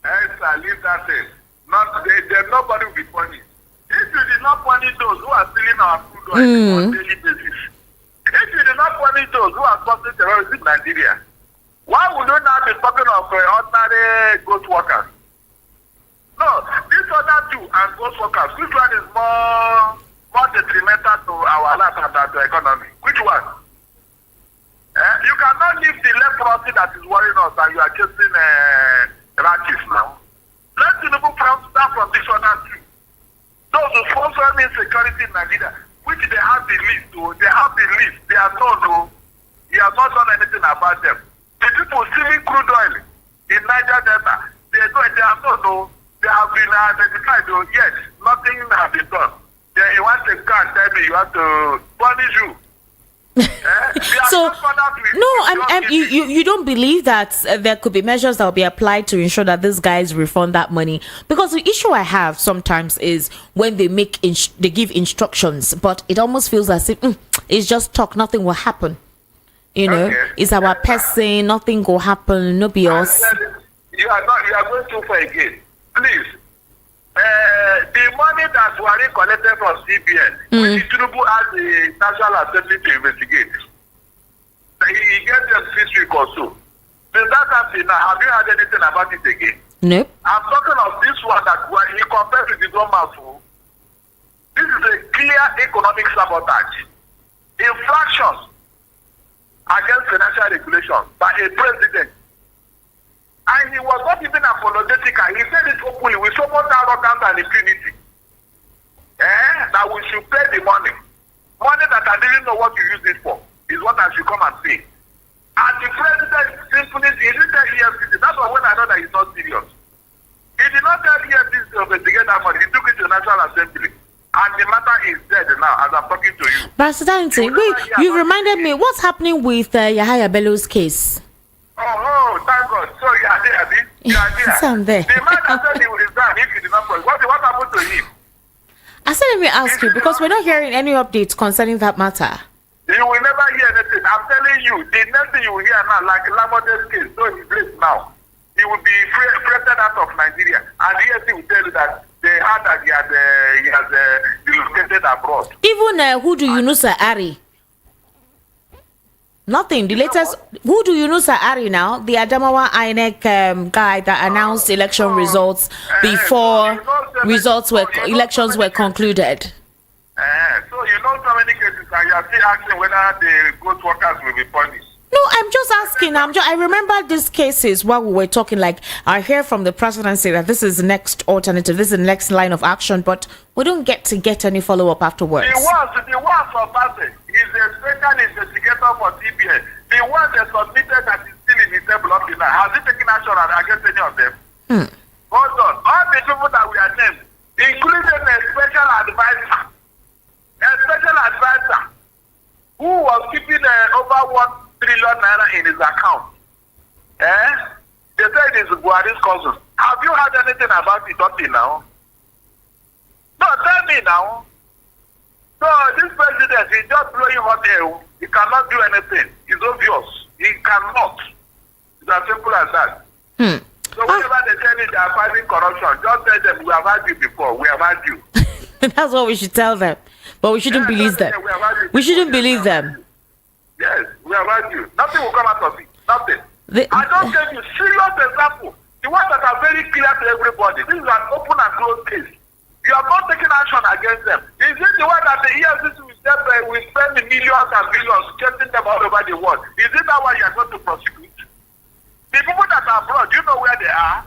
Yes, I leave that in. Nobody will be punished. If you did not punish those who are stealing our food on a daily basis, if you did not punish those who are causing terrorism in Nigeria, why would you not be talking of ordinary ghost workers? No, these other two and ghost workers, which one is more more detrimental to our life and to the economy? Which one? You cannot leave the leprosy that is worrying us and you are chasing ranches now. Let Tinubu start from this one and two. Those who sponsor insecurity in Nigeria, which they have the list, they have the list, they are known, he has not done anything about them. The people stealing crude oil in Niger Delta, they are known, they have been identified, yet nothing has been done. Then you want to come and tell me you want to punish you. So no, you don't believe that there could be measures that will be applied to ensure that these guys refund that money? Because the issue I have sometimes is when they they give instructions, but it almost feels as if it's just talk, nothing will happen. You know, it's our person, nothing will happen, no be us. You are going too far again. Please. The money that Wari collected from CBN, which Tinubu asked the National Assembly to investigate, he gets them 6 weeks or so. Since that time now, have you heard anything about it again? Nope. I'm talking of this one that he compared with his own mouth. This is a clear economic sabotage. Infractions against financial regulations by a president. And he was not even apologetic. He said it openly with so much arrogance and impunity. That we should pay the money. Money that I didn't know what to use it for is what I should come and pay. And the president simply, he didn't tell EFCC. That's why when I know that he's not serious. He did not tell EFCC to investigate that money. He took it to the National Assembly. And the matter is dead now as I'm talking to you. Pastor Darlington, you reminded me, what's happening with Yahaya Bello's case? Oh, thank God. So you are there, Abi. You are there. Yes, I'm there. The man that said he will resign if he did not progress. What happened to him? I said, let me ask you, because we're not hearing any updates concerning that matter. You will never hear anything. I'm telling you, the next thing you will hear now, like Lamode's case, so he's late now. He will be threatened out of Nigeria. And the EFC will tell you that they heard that he has relocated abroad. Even who do you know, Sir Ari? Nothing. The latest. Who do you know, Sir Ari now? The Adamawa INEC guy that announced election results before elections were concluded. So you know so many cases, and you are still asking whether the ghost workers will be punished. No, I'm just asking. I remember these cases while we were talking. Like I hear from the presidency that this is the next alternative, this is the next line of action, but we don't get any follow-up afterwards. The one for Bassett is a special investigator for CBN. The one they submitted that is still in the table up to now. Has he taken action against any of them? Hold on. All the people that we are named, including a special advisor who was keeping over 1 trillion naira in his account. They said it is Buhari's cousin. Have you heard anything about it until now? No, tell me now. So this president is just blowing hot air. He cannot do anything. It's obvious. He cannot. It's as simple as that. So whenever they tell you they are fighting corruption, just tell them we have had you before. We have had you. That's what we should tell them. But we shouldn't believe them. We shouldn't believe them. Yes, we have had you. Nothing will come out of it. Nothing. I don't give you serious example. The ones that are very clear to everybody. This is an open and closed case. You have not taken action against them. Is it the one that the EFCC will spend millions and billions chasing them all over the world? Is it that one you are going to prosecute? The people that are abroad, you know where they are?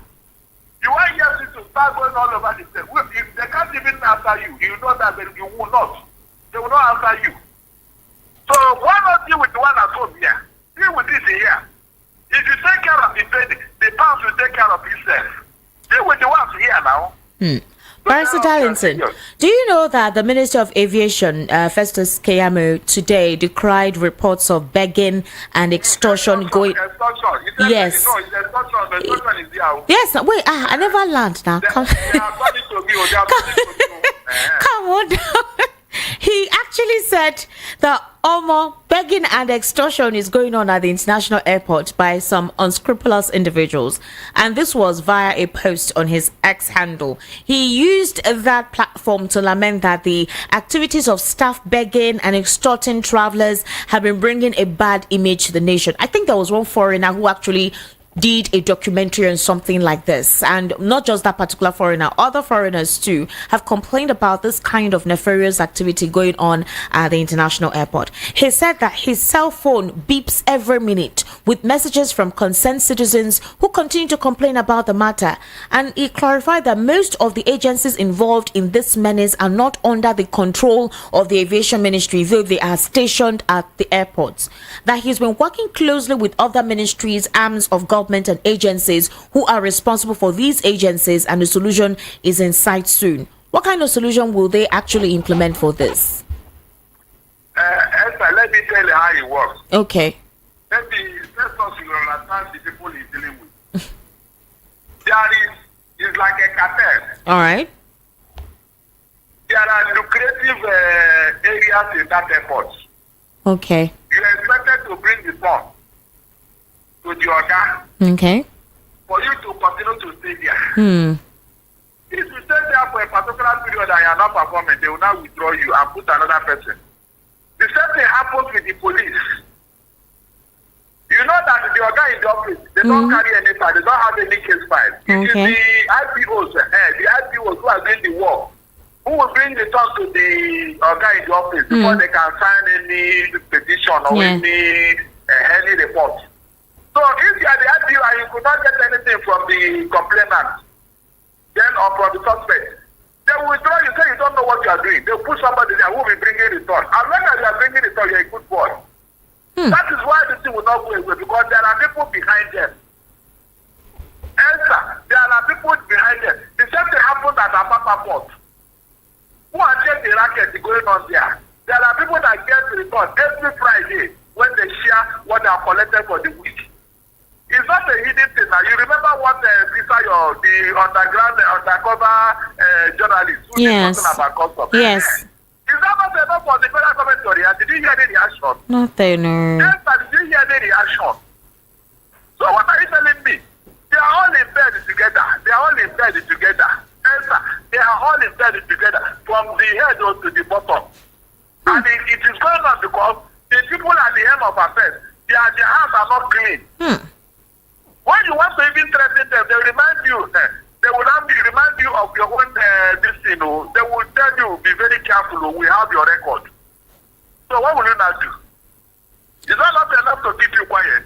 You want EFCC to start going all over the state. If they can't even answer you, you know that you will not. They will not answer you. So why not deal with the one at home here? Deal with this here. If you take care of the penny, the pounds will take care of itself. Deal with the ones here now. Pastor Darlington, do you know that the Minister of Aviation, Festus Keyamo, today decried reports of begging and extortion going? Yes. Yes. Wait, I never learned now. Come on. He actually said that begging and extortion is going on at the international airport by some unscrupulous individuals, and this was via a post on his X handle. He used that platform to lament that the activities of staff begging and extorting travelers have been bringing a bad image to the nation. I think there was one foreigner who actually did a documentary on something like this. And not just that particular foreigner, other foreigners too have complained about this kind of nefarious activity going on at the international airport. He said that his cell phone beeps every minute with messages from concerned citizens who continue to complain about the matter. And he clarified that most of the agencies involved in this menace are not under the control of the aviation ministry, though they are stationed at the airports. That he's been working closely with other ministries, arms of government and agencies who are responsible for these agencies, and the solution is in sight soon. What kind of solution will they actually implement for this? Esther, let me tell you how it works. Okay. Let us understand the people he's dealing with. It's like a cartel. All right. There are lucrative areas in that airport. Okay. You are expected to bring the phone to the organ. Okay. For you to continue to stay there. If you stay there for a particular period and you are not performing, they will now withdraw you and put another person. The same thing happens with the police. You know that the organ in the office, they don't carry any file, they don't have any case file. It is the IPOs who are doing the work, who will bring the talk to the organ in the office before they can sign any petition or any report. So if you are the IPO and you could not get anything from the complainant, then or from the suspect, they will withdraw you, say you don't know what you are doing. They will put somebody there who will be bringing return. As long as you are bringing return, you are a good boy. That is why the thing will not go away, because there are people behind them. Answer, there are people behind them. The same thing happened at Apapa Port. Who are just the racket going on there? There are people that get report every Friday when they share what they have collected for the week. It's not a hidden thing now. You remember what the undercover journalist who did something about custom? Yes. Is that not enough for the federal government to react? Did you hear any reaction? Nothing. Yes, but did you hear any reaction? So what are you telling me? They are all in bed together. They are all in bed together. Answer. They are all in bed together from the head to the bottom. And it is going on because the people at the end of affairs, their hands are not clean. When you want to even threaten them, they remind you, they will not remind you of your own this thing. They will tell you, be very careful, we have your record. So what will you not do? Is that not enough to keep you quiet?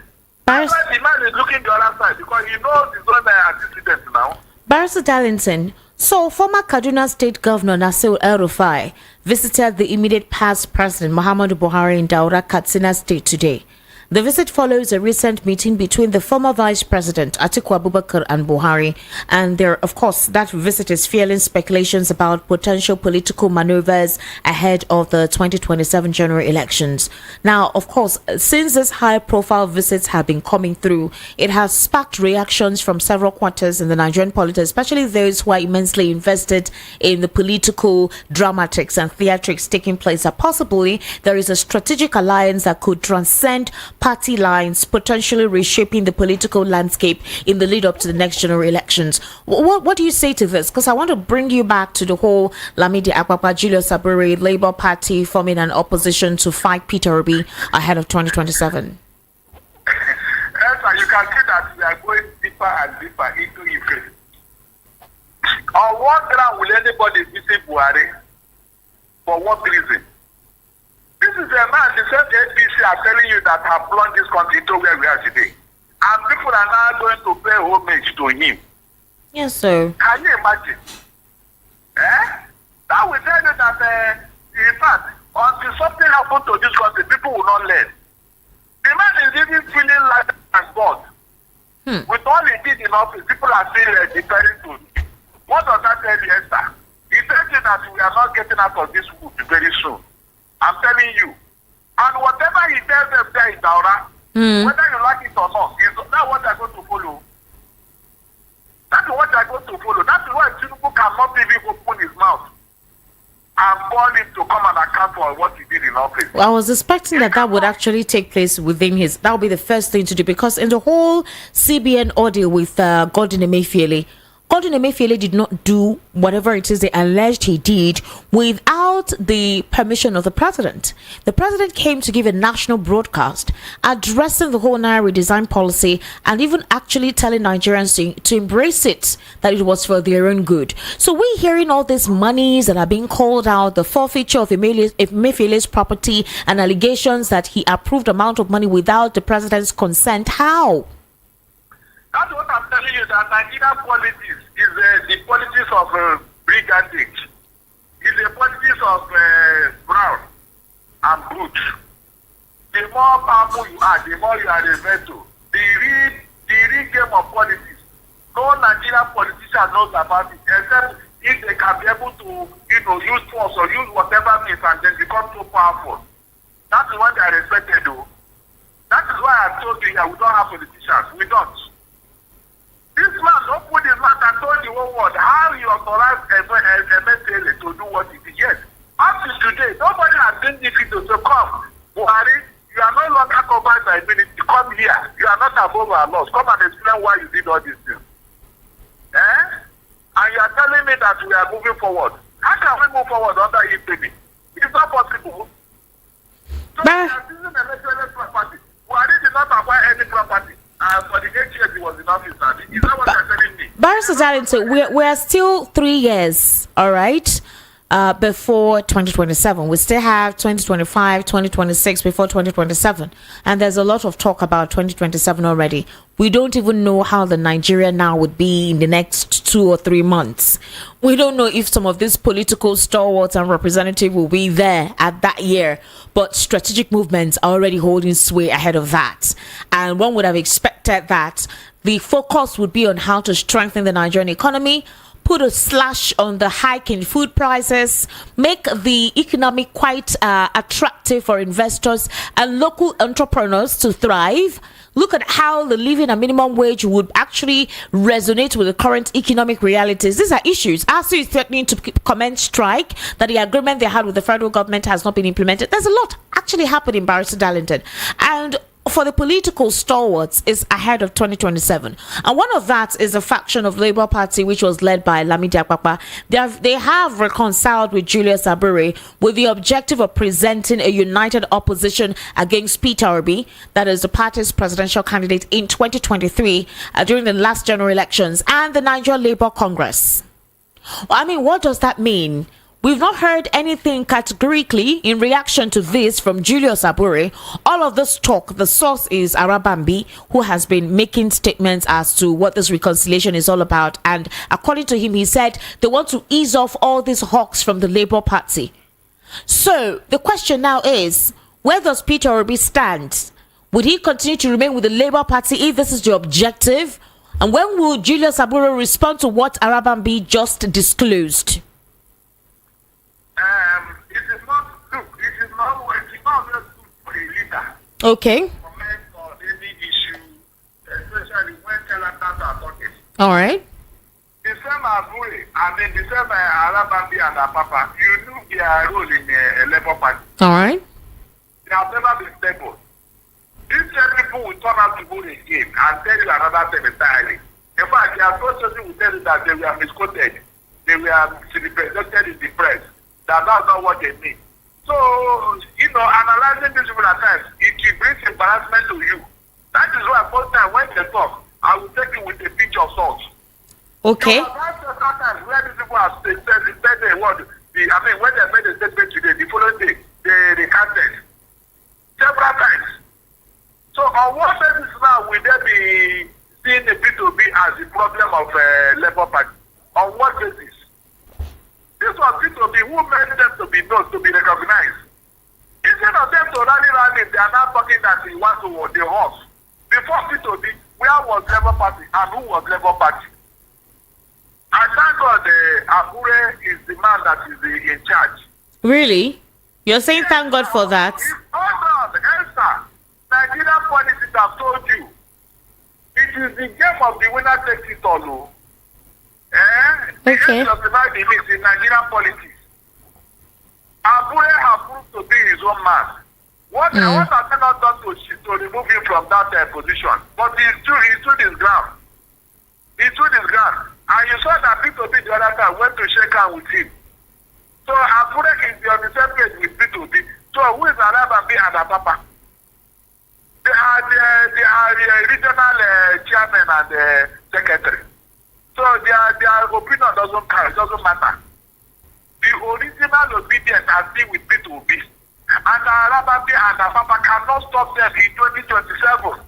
That's why the man is looking the other side, because he knows his own antecedents now. Barrister Darlington, so former Kaduna State Governor Nasir El-Rufai visited the immediate past President Muhammadu Buhari in Daura, Katsina State today. The visit follows a recent meeting between the former Vice President Atiku Abubakar and Buhari, and there, of course, that visit is fueling speculations about potential political maneuvers ahead of the 2027 general elections. Now, of course, since these high-profile visits have been coming through, it has sparked reactions from several quarters in the Nigerian politics, especially those who are immensely invested in the political dramatics and theatrics taking place. That possibly there is a strategic alliance that could transcend party lines, potentially reshaping the political landscape in the lead up to the next general elections. What do you say to this? Because I want to bring you back to the whole Lamidi Apapa, Julius Saburi, Labour Party forming an opposition to fight Peter Obi ahead of 2027. Yes, you can see that we are going deeper and deeper into Ukraine. On what ground will anybody visit Buhari? For what reason? This is a man, the same APC are telling you that have plunged this country to where we are today. And people are now going to pay homage to him. Yes, sir. Can you imagine? That will tell you that, in fact, until something happens to this country, people will not learn. The man is even feeling like God. With all he did in office, people are still deferring to him. What does that tell you, Esther? It tells you that we are not getting out of this wood very soon. I'm telling you. And whatever he tells them there in Daura, whether you like it or not, is that what they're going to follow. That is what they're going to follow. That is why Tinubu cannot even open his mouth and call him to come and account for what he did in office. Well, I was expecting that would actually take place within his. That would be the first thing to do, because in the whole CBN audio with Gordon Emefiele, Godwin Emefiele did not do whatever it is they alleged he did without the permission of the president. The president came to give a national broadcast addressing the whole Naira redesign policy and even actually telling Nigerians to embrace it, that it was for their own good. So we're hearing all these monies that are being called out, the forfeiture of Emefiele's property and allegations that he approved amount of money without the president's consent. How? That's what I'm telling you, that Nigerian politics is the politics of brigandage. It's the politics of brown and brute. The more powerful you are, the more you are referred to. The real game of politics. No Nigerian politician knows about it, except if they can be able to, use force or use whatever means and then become so powerful. That is what they are respected, though. That is why I told you here, we don't have politicians. We don't. This man opened his mouth and told the whole world how you authorize Emefiele to do what he did. Yes. Up to today, nobody has been difficult to come. Buhari, you are no longer covered by immunity. Come here. You are not above our laws. Come and explain why you did all these things. And you are telling me that we are moving forward. How can we move forward under EPB? It's not possible. So we are using Emefiele's property. Buhari did not acquire any property. For the 8 years he was in office, is that what you're telling me? Barrister Darlington, we're still 3 years, all right, before 2027. We still have 2025, 2026 before 2027. And there's a lot of talk about 2027 already. We don't even know how the Nigeria now would be in the next 2 or 3 months. We don't know if some of these political stalwarts and representatives will be there at that year. But strategic movements are already holding sway ahead of that. And one would have expected that the focus would be on how to strengthen the Nigerian economy, put a slash on the hike in food prices, make the economy quite attractive for investors and local entrepreneurs to thrive. Look at how the living and minimum wage would actually resonate with the current economic realities. These are issues. ASU is threatening to commence strike, that the agreement they had with the federal government has not been implemented. There's a lot actually happening, Barrister Darlington. And for the political stalwarts is ahead of 2027. And one of that is a faction of Labour Party, which was led by Nnamdi Kanu. They have reconciled with Julius Abure with the objective of presenting a united opposition against Peter Obi, that is the party's presidential candidate in 2023 during the last general elections, and the Nigeria Labour Congress. I mean, what does that mean? We've not heard anything categorically in reaction to this from Julius Abure. All of this talk, the source is Arabambi, who has been making statements as to what this reconciliation is all about. And according to him, he said they want to ease off all these hawks from the Labour Party. So the question now is, where does Peter Obi stand? Would he continue to remain with the Labour Party if this is the objective? And when will Julius Abure respond to what Arabambi just disclosed? Okay. Comment on any issue, especially when characters are talking. All right. The same Abure, the same Arabambi and Apapa, you knew their role in the Labour Party. All right. They have never been stable. These people will turn out to go again and tell you another thing entirely. In fact, their processing will tell you that they were misquoted. They were represented in the press. That's not what they mean. So, analyzing these people at times, it brings embarrassment to you. That is why most times when they talk, I will take it with a pinch of salt. Okay. Sometimes where these people have said the word, when they made a statement today, the following day, they cancelled. Several times. So on what basis now will they be seeing the P2B as the problem of Labour Party? On what basis? This was P2B who made them to be known, to be recognized. Instead of them to rally around it, they are now talking that they want to the horse. Before P2B, where was Labour Party and who was Labour Party? I thank God Abure is the man that is in charge. Really? You're saying thank God for that? Hold on, Esther. Nigerian politics have told you. It is the game of the winner takes it all. Okay. Justify the mix in Nigerian politics. Abure has proved to be his own man. What has they not done to remove him from that position? But he stood his ground. He stood his ground. And you saw that P2B the other time went to shake hands with him. So Akure is on the same page with P2B. So who is Arababi and Apapa? They are the regional chairman and secretary. So their opinion doesn't count, it doesn't matter. The original obedience has been with P2B. And Arababi and Apapa cannot stop them in 2027.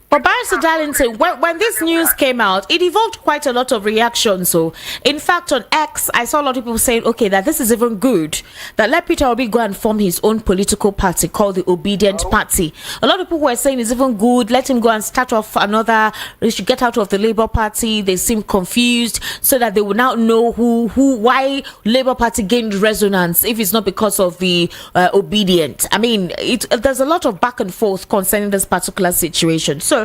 But Barrister Darlington, when this news came out, it evoked quite a lot of reaction. So, in fact, on X, I saw a lot of people saying, okay, that this is even good, that let Peter Obi go and form his own political party called the Obedient Party. A lot of people were saying it's even good, let him go and start off another, he should get out of the Labour Party. They seem confused, so that they will now know why Labour Party gained resonance, if it's not because of the Obedient. I mean, there's a lot of back and forth concerning this particular situation. So,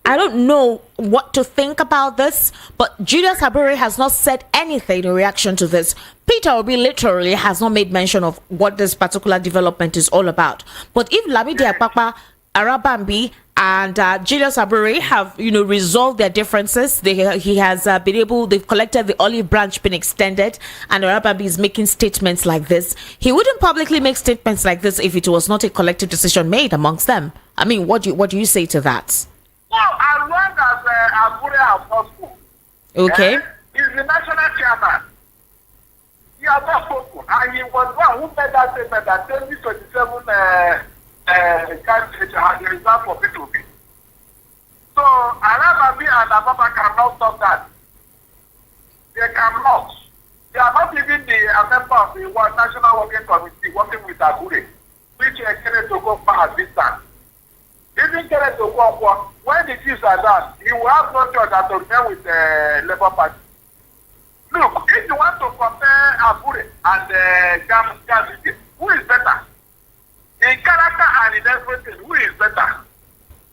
I don't know what to think about this, but Julius Abure has not said anything in reaction to this. Peter Obi literally has not made mention of what this particular development is all about. But if Lamidi Apapa, Arabambi, and Julius Abure have, resolved their differences, they've collected the olive branch being extended, and Arabambi is making statements like this. He wouldn't publicly make statements like this if it was not a collective decision made amongst them. I mean, what do you say to that? Well, as long as Abure has not spoken, okay, he's the national chairman. He has not spoken, and he was one who made that statement that 2027 candidate has reserved for P2B. So, Arababi and Ababa cannot stop that. They cannot. They are not even a member of the National Working Committee working with Abure, which Kenneth Okonkwo has this time. Even Kenneth Okonkwo, when the chiefs are done, he will have no choice than to remain with the Labour Party. Look, if you want to compare Abure and Gandhi, who is better? In character and in everything, who is better?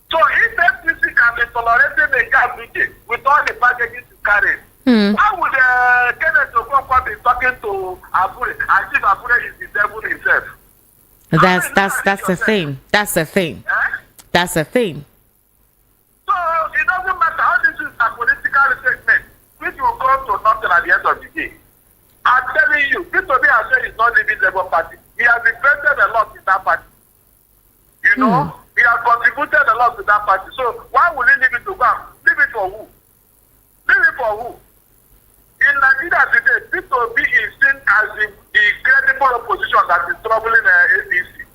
So if FCC can be tolerating the Gandhi with all the packages to carry, why would Kenneth Okonkwo be talking to Abure as if Abure is the devil himself? That's the thing. That's the thing. That's the thing. So it doesn't matter how this is a political statement, which will go to nothing at the end of the day. I'm telling you, P2B has said he's not leaving the Labour Party. He has invested a lot in that party. He has contributed a lot to that party. So why would he leave it to go? Leave it for who? Leave it for who? In Nigeria today, P2B is seen as the credible opposition that is troubling APC.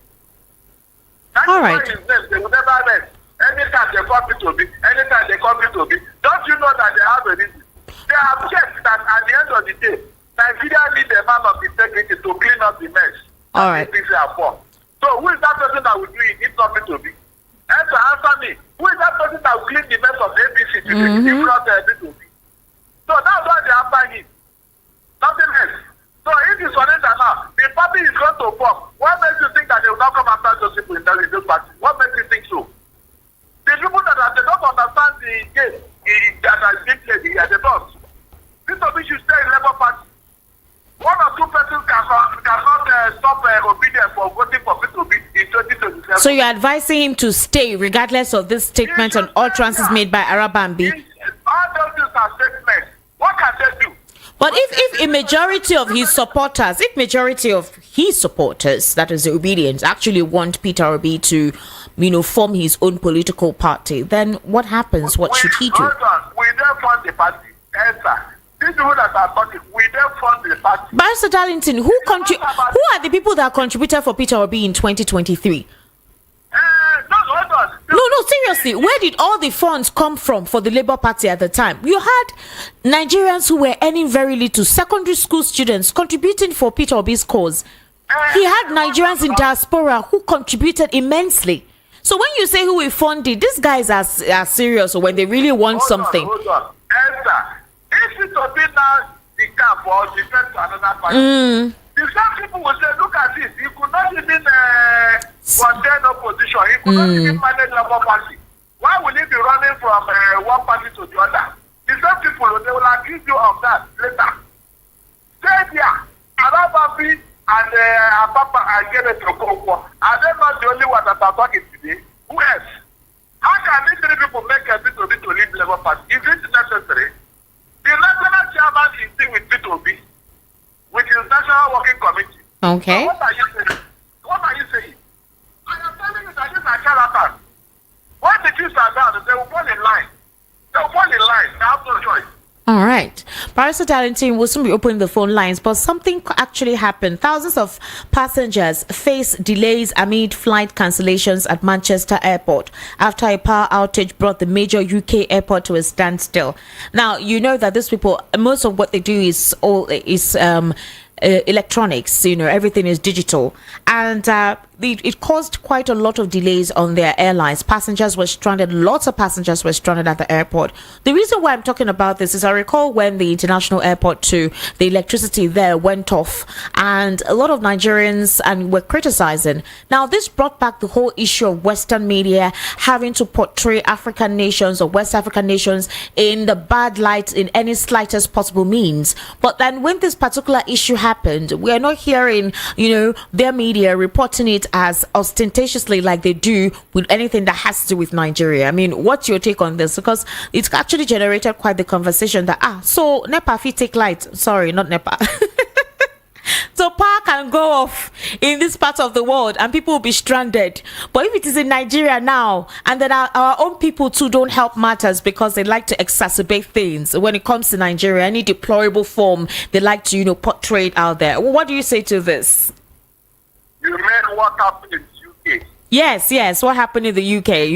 That's all right. His name, they will never rest. Anytime they come P2B, anytime they come P2B, don't you know that they have a reason? They have checked that at the end of the day, Nigeria needs a man of integrity to clean up the mess. All right. So who is that person that will do it if not P2B? Answer me. Who is that person that will clean the mess of APC today if not P2B? So that's why they are buying it. Nothing else. So if you surrender now, the party is going to form. What makes you think that they will not come after those people in those parties? What makes you think so? The people that they don't understand the game that has been played here, they don't. P2B should stay in Labour Party. One or two persons cannot stop obedience for voting for P2B in 2027. So you're advising him to stay regardless of this statement and utterances made by Arabambi? All those things are statements. What can they do? But if a majority of his supporters, that is the Obedience, actually want Peter Obi to, form his own political party, then what happens? What should he do? Hold on. We don't fund the party. Answer. These people that are talking, we don't fund the party. Barrister Darlington, who are the people that contributed for Peter Obi in 2023? Hold on. No, seriously. Where did all the funds come from for the Labour Party at the time? You had Nigerians who were earning very little, secondary school students contributing for Peter Obi's cause. He had Nigerians in diaspora who contributed immensely. So when you say who we funded, these guys are serious, or when they really want something. Hold on. Esther, if it will be now the camp or the to another party, the same people will say, look at this, you could not even contain opposition, you could not even manage Labour Party. Why will he be running from one party to the other? The same people, they will accuse you of that later. Stay there. Arababi and Apapa and Kenneth Okonkwo, are they not the only ones that are talking today? Who else? How can these three people make a bit to leave Labour Party? Is it necessary? The national chairman to be with his National Working Committee. Okay. So what are you saying? What are you saying? I am telling you that these are charlatans. When the Jews are down, they will fall in line. They will fall in line. They have no choice. All right. Barrister Darlington will soon be opening the phone lines, but something actually happened. Thousands of passengers face delays amid flight cancellations at Manchester Airport after a power outage brought the major UK airport to a standstill. Now, you know that these people, most of what they do is electronics, everything is digital, and it caused quite a lot of delays on their airlines. Passengers were stranded, lots of passengers were stranded at the airport. The reason why I'm talking about this is I recall when the international airport too, the electricity there went off, and a lot of Nigerians were criticizing. Now this brought back the whole issue of Western media having to portray African nations or West African nations in the bad light in any slightest possible means. But then when this particular issue happened, we are not hearing their media reporting it as ostentatiously like they do with anything that has to do with Nigeria. I mean, what's your take on this? Because it's actually generated quite the conversation that so NEPA fit take light. Sorry, not NEPA. So power can go off in this part of the world and people will be stranded. But if it is in Nigeria now, and then our own people too don't help matters because they like to exacerbate things when it comes to Nigeria, any deplorable form they like to portray it out there. What do you say to this? You mean what happened in the UK? Yes. What happened in the UK?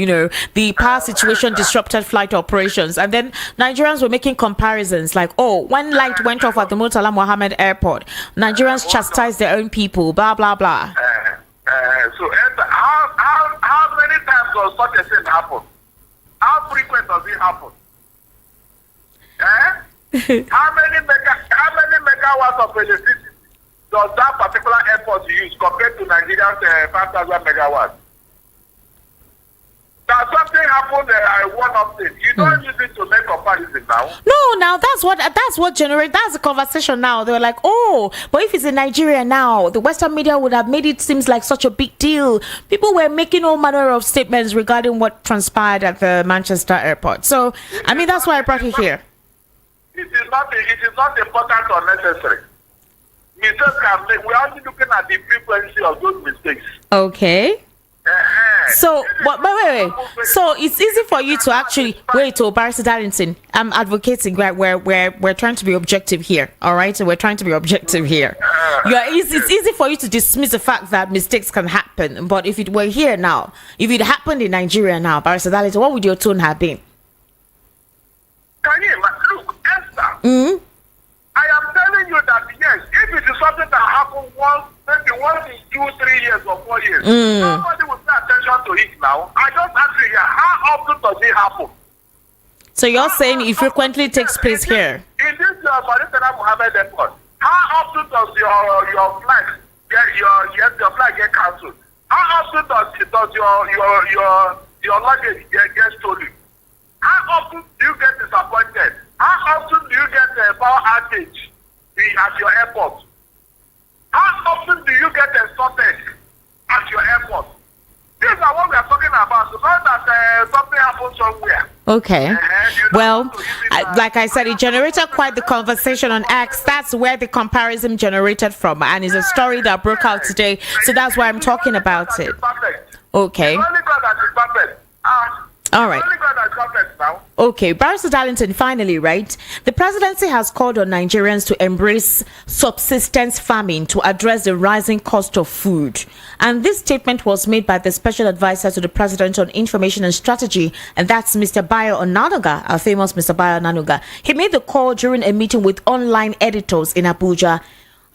The power situation disrupted flight operations, and then Nigerians were making comparisons like, when light went off at the Murtala Mohammed Airport, Nigerians chastised their own people, blah blah blah. So how many times does such a thing happen? How frequent does it happen? How many megawatts of electricity does that particular airport use compared to Nigeria's 5,000 megawatts? Now something happened, one of them. You don't use it to make comparison now. No, now that's what generates. That's the conversation now. They were like, but if it's in Nigeria now, the Western media would have made it seem like such a big deal. People were making all manner of statements regarding what transpired at the Manchester airport. So, I mean, that's why I brought it here. It is not important or necessary. Mistakes can make. We are only looking at the frequency of those mistakes. Okay. So, but wait. So it's easy for you to actually wait. Barrister Darlington, I'm advocating. We're trying to be objective here. All right, so we're trying to be objective here. It's easy for you to dismiss the fact that mistakes can happen. But if it were here now, if it happened in Nigeria now, Barrister Darlington, what would your tone have been? Can you look, Esther? I am telling you that yes, if it is something that happens maybe once in 2-3 years or 4 years, nobody will pay attention to it now. I just ask you here, how often does it happen? So you're saying it frequently takes place here? In this Murtala Mohammed Airport, how often does your flight your flight get cancelled? How often does your luggage get stolen? How often do you get disappointed? How often do you get a power outage at your airport? How often do you get insulted at your airport? These are what we are talking about. So not that something happens somewhere. Okay. Well, like I said, it generated quite the conversation on X. That's where the comparison generated from. And it's a story that broke out today. So that's why I'm talking about it. Okay. It's only God that is perfect. All right. Okay, Barrister Darlington, finally, right? The presidency has called on Nigerians to embrace subsistence farming to address the rising cost of food. And this statement was made by the special advisor to the president on information and strategy, and that's Mr. Bayo Onanuga, our famous Mr. Bayo Onanuga. He made the call during a meeting with online editors in Abuja.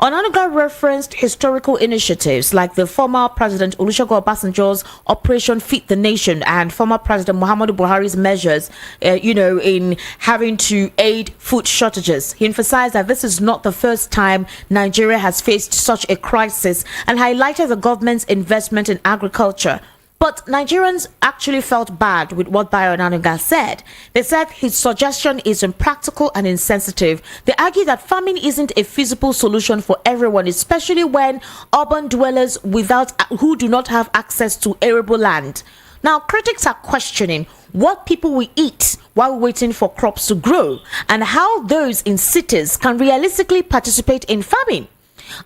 Onanuga referenced historical initiatives like the former President Olusegun Obasanjo's Operation Feed the Nation and former President Muhammadu Buhari's measures, in having to aid food shortages. He emphasized that this is not the first time Nigeria has faced such a crisis and highlighted the government's investment in agriculture. But Nigerians actually felt bad with what Bayo Onanuga said. They said his suggestion is impractical and insensitive. They argue that farming isn't a feasible solution for everyone, especially when urban dwellers who do not have access to arable land. Now, critics are questioning what people will eat while waiting for crops to grow and how those in cities can realistically participate in farming.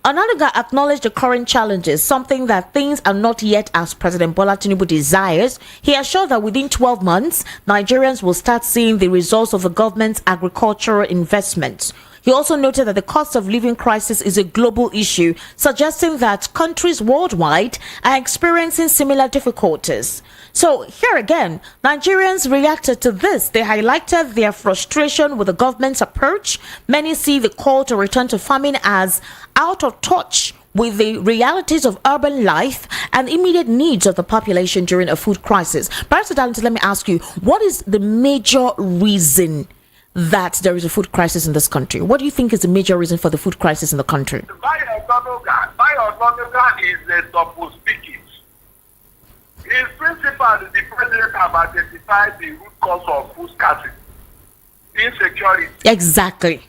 Onanuga acknowledged the current challenges, something that things are not yet as President Bola Tinubu desires. He assured that within 12 months, Nigerians will start seeing the results of the government's agricultural investments. He also noted that the cost of living crisis is a global issue, suggesting that countries worldwide are experiencing similar difficulties. So here again, Nigerians reacted to this. They highlighted their frustration with the government's approach. Many see the call to return to farming as out of touch with the realities of urban life and immediate needs of the population during a food crisis. Barrister Darlington, let me ask you, what is the major reason that there is a food crisis in this country? What do you think is the major reason for the food crisis in the country? Onanuga is a double speaking. His principal, the president, have identified the root cause of food scarcity, insecurity. Exactly.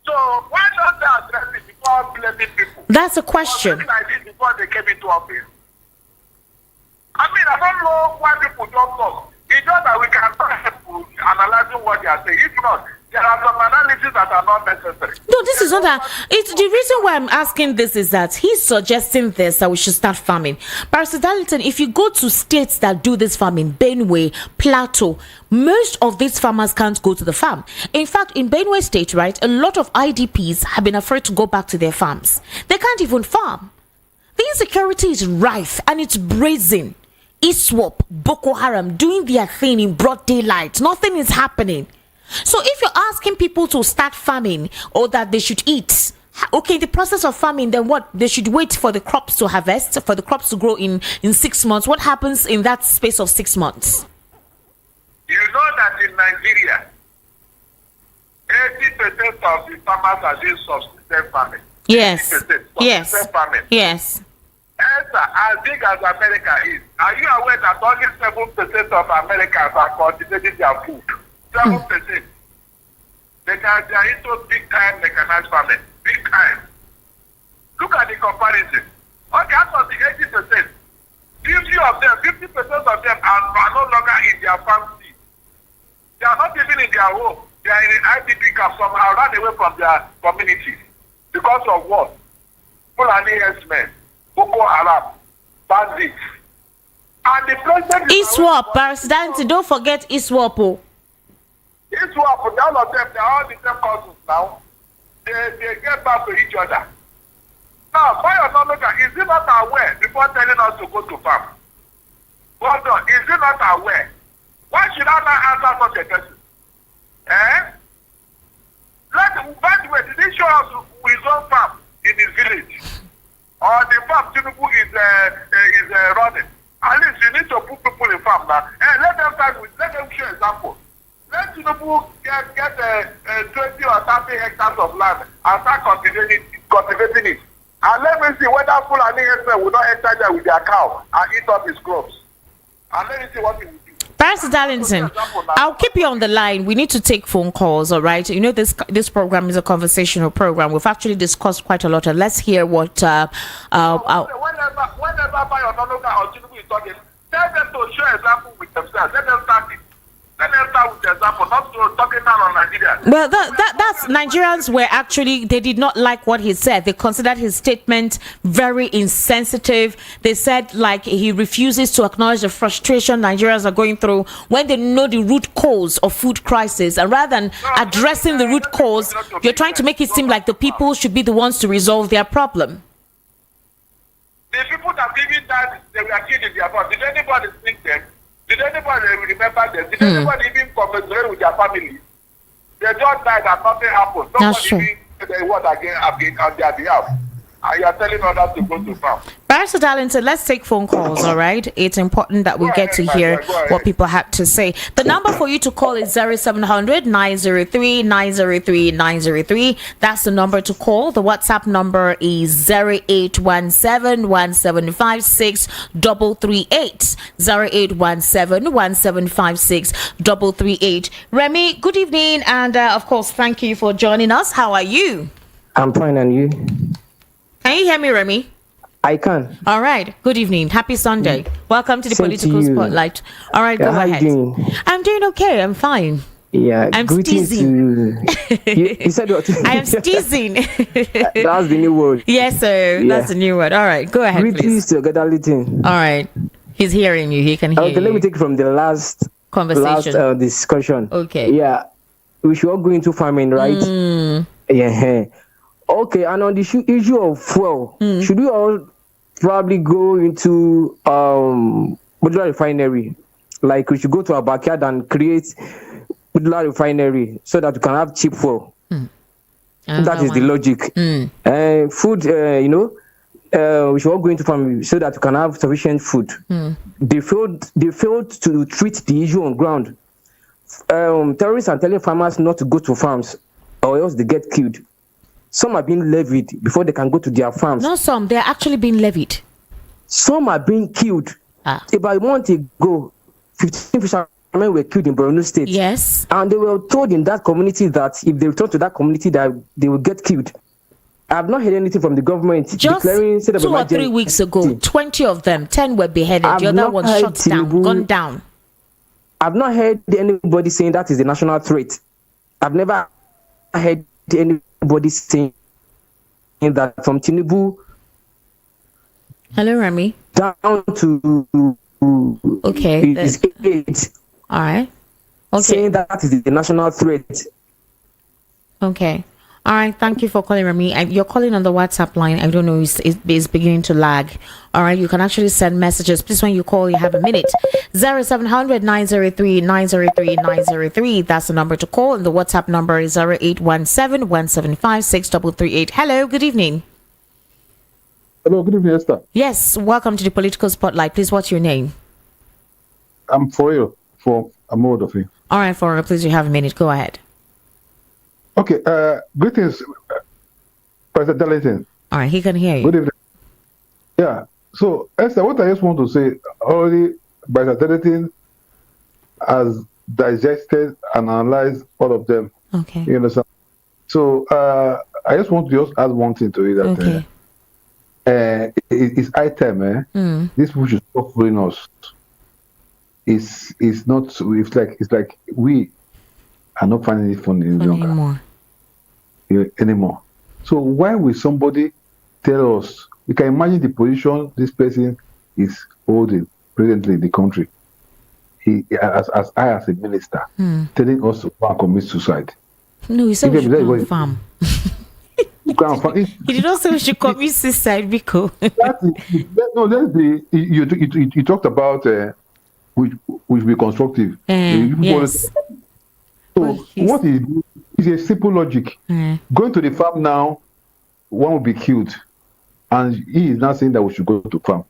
So why not they address it before blaming people? That's a question. Like this before they came into office. I mean, I don't know why people don't talk. It's just that we can start analyzing what they are saying. If not, there are some analyses that are not necessary. No, this is not that. It's the reason why I'm asking this is that he's suggesting this, that we should start farming. Barrister Darlington, if you go to states that do this farming, Benue, Plateau, most of these farmers can't go to the farm. In fact, in Benue State, right, a lot of IDPs have been afraid to go back to their farms. They can't even farm. The insecurity is rife and it's brazen. ISWAP, Boko Haram doing their thing in broad daylight. Nothing is happening. So if you're asking people to start farming or that they should eat, okay, the process of farming, then what? They should wait for the crops to harvest, for the crops to grow in 6 months. What happens in that space of 6 months? You know that in Nigeria, 80% of the farmers are doing subsistence farming. Yes. 80% Yes. farming. Yes. As big as America is, are you aware that only 7% of Americans are cultivating their food? 7%. They are into big time mechanized farming. Big time. Look at the comparison. Okay, out of the 80%, 50% of them are no longer in their farm seat. They are not even in their home. They are in an IDP camp somehow, run away from their communities. Because of what? Fulani herdsmen, Boko Haram, bandits. And the president ISWAP, Barrister Darlington, don't forget ISWAP. ISWAP, all of them, they are all the same cousins now. They get back to each other. Now, why Onanuga, is he not aware before telling us to go to farm? Hold on, is he not aware? Why should I not answer such a question? By the way, did he show us his own farm in his village? Or the farm Tinubu is running? At least you need to put people in farm now. And let them show example. Let Tinubu get 20 or 30 hectares of land and start cultivating it. And let me see whether Fulani herdsmen will not enter there with their cow and eat up his crops. And let me see what he will do. Barrister Darlington, I'll keep you on the line. We need to take phone calls, all right? You know, this program is a conversational program. We've actually discussed quite a lot. And let's hear what... whenever Onanuga or Tinubu is talking, tell them to show example with themselves. Let them start it. Let them start with the example, not to talking down on Nigeria. Well, that's Nigerians were actually, they did not like what he said. They considered his statement very insensitive. They said like he refuses to acknowledge the frustration Nigerians are going through when they know the root cause of food crisis. And rather than addressing the root cause, you're trying to make it seem like the people should be the ones to resolve their problem. The people that even died, they were killed in their farm. Did anybody think them? Did anybody remember them? Did anybody even commiserate with their family? They just died and nothing happened. Nobody even said a word again on their behalf. And you are telling others to go to farm. Barrister Darlington, let's take phone calls, all right? It's important that we get to hear what people have to say. The number for you to call is 0700 903 903 903. That's the number to call. The WhatsApp number is 0817 1756 338. 0817 1756 338. Remy, good evening, and of course, thank you for joining us. How are you? I'm fine, and you? Can you hear me, Remy? I can. All right. Good evening. Happy Sunday. Welcome to the Same political to you. spotlight. All right, go How ahead. you doing? I'm doing okay. I'm fine. Yeah, I'm greetings steezing. to you said what? I am steezing. That's the new word. Yes, sir. Yeah. That's the new word. All right. Go ahead, Greetings please. to Gadalitin. All right. He's hearing you. He can hear Okay, let me you. take from the last Conversation. discussion. Okay. Yeah, we should all go into farming, right? Yeah. Okay, and on the issue of fuel, should we all probably go into modular refinery? Like we should go to our backyard and create modular refinery so that we can have cheap fuel. That is the logic. Food, we should all go into farming so that we can have sufficient food. They failed to treat the issue on ground. Terrorists are telling farmers not to go to farms or else they get killed. Some are being levied before they can go to their farms. Not some. They're actually being levied. Some are being killed. About a month ago, 15 fishermen were killed in Borno State. Yes. And they were told in that community that if they return to that community, that they will get killed. I have not heard anything from the government Just declaring state of 2 or emergency. 3 weeks ago, 20 of them, 10 were beheaded. I've The other not one heard shot down, gunned down. I've not heard anybody saying that is a national threat. I've never heard anybody saying that from Tinubu Hello, Remy. down to Okay. his aides All right. Okay. saying that is a national threat. Okay. All right. Thank you for calling, Remy. You're calling on the WhatsApp line. I don't know. It's beginning to lag. All right. You can actually send messages. Please, when you call, you have a minute. 0700 903 903 903. That's the number to call. And the WhatsApp number is 0817 175 6338. Hello. Good evening. Hello, good evening, Esther. Yes. Welcome to the Political Spotlight. Please, what's your name? I'm for you, for Amodofi. All right, Foreigner. Please, you have a minute. Go ahead. Okay, greetings, President Darlington. All right. He can hear you. Good evening. Yeah, so Esther, what I just want to say, already President Darlington has digested and analyzed all of them. Okay. You understand? So I just want to just add one thing to it. That, Okay. it's high time, this people should stop fooling us. It's not. It's like we are not finding it funny anymore. So why will somebody tell us? We can imagine the position this person is holding presently in the country. He, as a minister, telling us to go and commit suicide. No, he said we should go farm. He did not say we should commit suicide, Biko. You talked about which be constructive. Yes. So what is a simple logic? Going to the farm now, one will be killed, and he is not saying that we should go to farm,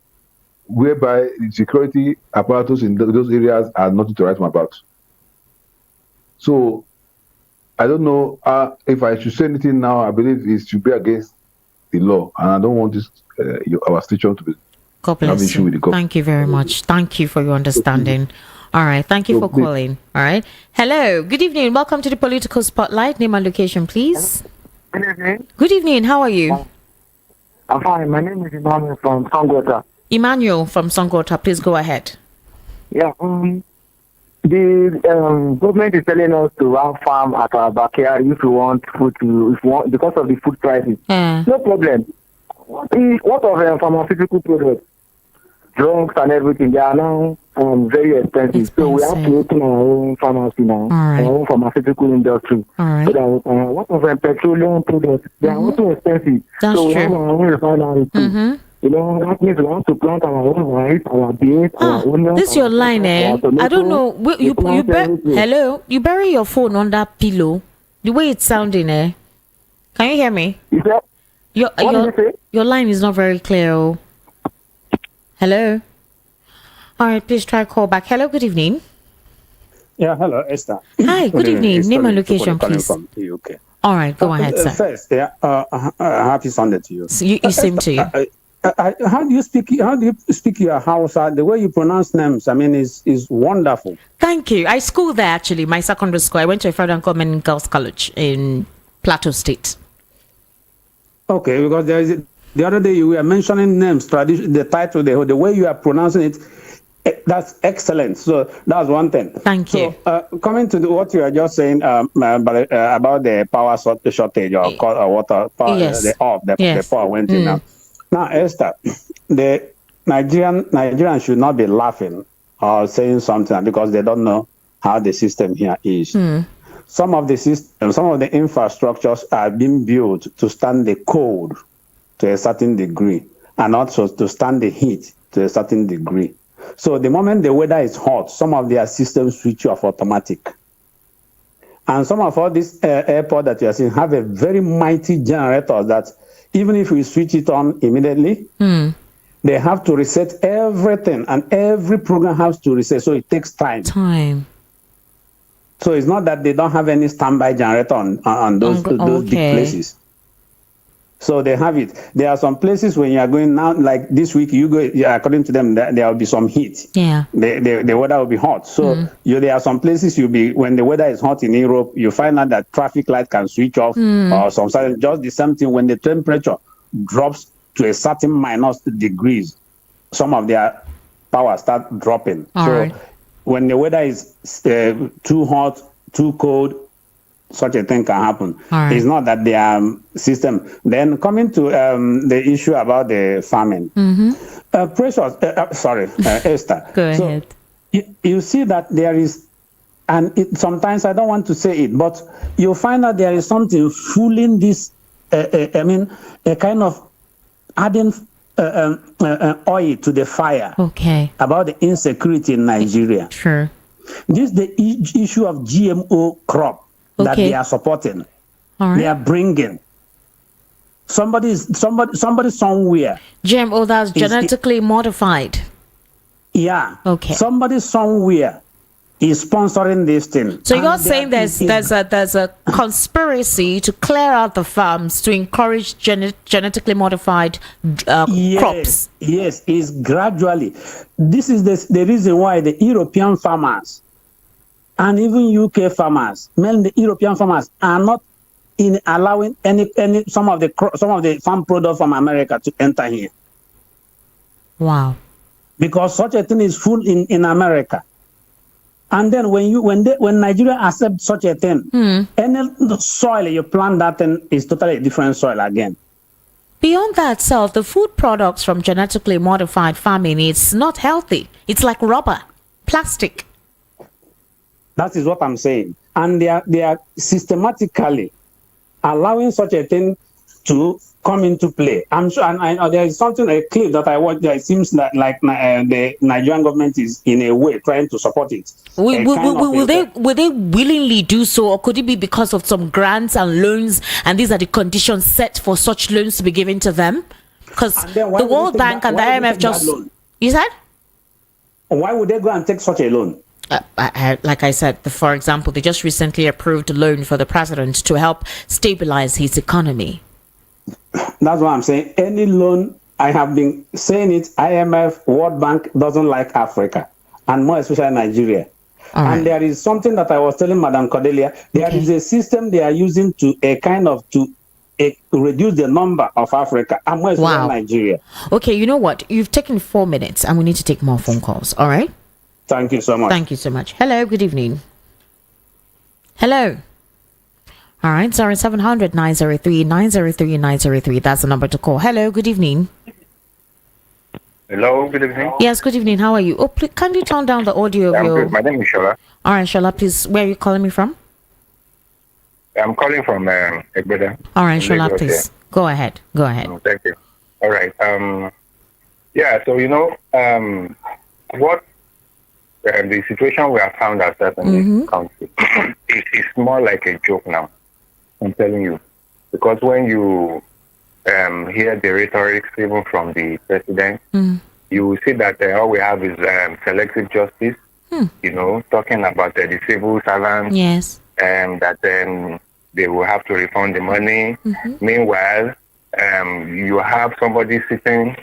whereby the security apparatus in those areas are nothing to write home about. So I don't know if I should say anything now. I believe it should be against the law, and I don't want this our station to be have issue with the government. Thank you very much. Thank you for your understanding. All right. Thank you for calling. All right. Hello. Good evening. Welcome to the Political Spotlight. Name and location, please. Good evening. Good evening. How are you? I'm fine. My name is Emmanuel from Sangota. Emmanuel from Sangota. Please go ahead. Yeah. The government is telling us to run farm at our backyard if we want food because of the food prices. No problem. What of pharmaceutical products, drugs and everything? They are now very expensive. So we have to open our own pharmacy now, our own pharmaceutical industry. So that, what of petroleum products? They are also expensive. That's so we true. have our own refinery too. You know, that means we want to plant our own rice, our beans, our onions. This is your line, eh? I don't know. Hello? You bury your phone on that pillow. The way it's sounding, eh? Can you hear me? Is that? Your line is not very clear. Oh. Hello? All right, please try call back. Hello, good evening. Yeah, hello, Esther. Hi, good evening. Name and location, please. From the UK. All right, go ahead, sir. First, happy Sunday to you. So you seem to you. How do you speak your Hausa? The way you pronounce names, I mean, is wonderful. Thank you. I schooled there, actually, my secondary school. I went to a Federal Government Girls College in Plateau State. Okay, because The other day you were mentioning names, tradition, the title, the way you are pronouncing it. That's excellent. So that's one thing. Thank you. So coming to what you are just saying about the power shortage or water, power, Yes. the power went in now. Now, Esther, the Nigerians should not be laughing or saying something because they don't know how the system here is. Some of the systems, some of the infrastructures are being built to stand the cold to a certain degree and also to stand the heat to a certain degree. So the moment the weather is hot, some of their systems switch off automatic. And some of all these airports that you are seeing have a very mighty generator that even if we switch it on immediately, they have to reset everything and every program has to reset. So it takes time. So it's not that they don't have any standby generator on those big places. So they have it. There are some places when you are going now, like this week, you go, according to them, there will be some heat. Yeah. The weather will be hot. So there are some places when the weather is hot in Europe, you find out that traffic light can switch off or some sudden, just the same thing when the temperature drops to a certain minus degrees, some of their power start dropping. When the weather is too hot, too cold, such a thing can happen. It's not that their system. Then coming to the issue about the farming. Precious, Esther. Go ahead. You see that there is, and sometimes I don't want to say it, but you find that there is something fooling this, a kind of adding oil to the fire about the insecurity in Nigeria. Sure. This is the issue of GMO crop that they are supporting. They are bringing. Somebody somewhere. GMO, that's genetically modified. Yeah. Okay. Somebody somewhere is sponsoring this thing. So you're saying there's a conspiracy to clear out the farms to encourage genetically modified crops. Yes, it's gradually. This is the reason why the European farmers and even UK farmers, mainly the European farmers, are not in allowing some of the farm products from America to enter here. Wow. Because such a thing is full in America. And then when Nigeria accepts such a thing, any soil you plant that thing is totally different soil again. Beyond that itself, the food products from genetically modified farming, it's not healthy. It's like rubber, plastic. That is what I'm saying. And they are systematically allowing such a thing to come into play. I'm sure, and I know there is a clip that I watched. It seems that the Nigerian government is in a way trying to support it. Will they willingly do so, or could it be because of some grants and loans, and these are the conditions set for such loans to be given to them? Because the World Bank and the IMF just... You said? Why would they go and take such a loan? Like I said, for example, they just recently approved a loan for the president to help stabilize his economy. That's what I'm saying. Any loan, I have been saying it, IMF, World Bank doesn't like Africa, and more especially Nigeria. And there is something that I was telling Madam Cordelia, there is a system they are using to reduce the number of Africa, and more especially Nigeria. Okay, you know what? You've taken 4 minutes, and we need to take more phone calls, all right? Thank you so much. Thank you so much. Hello, good evening. Hello. All right, 0700 903 903 903. That's the number to call. Hello, good evening. Hello, good evening. Yes, good evening. How are you? Oh, please, can you turn down the audio of your... Good. My name is Shola. All right, Shola, please. Where are you calling me from? I'm calling from Egbeda. All right, Shola, please. Go ahead. Thank you. All right. Yeah, so, what the situation we have found ourselves in this country is more like a joke now. I'm telling you, because when you hear the rhetoric even from the president, you will see that all we have is selective justice. Talking about the civil servants. Yes. That they will have to refund the money. Meanwhile, you have somebody sitting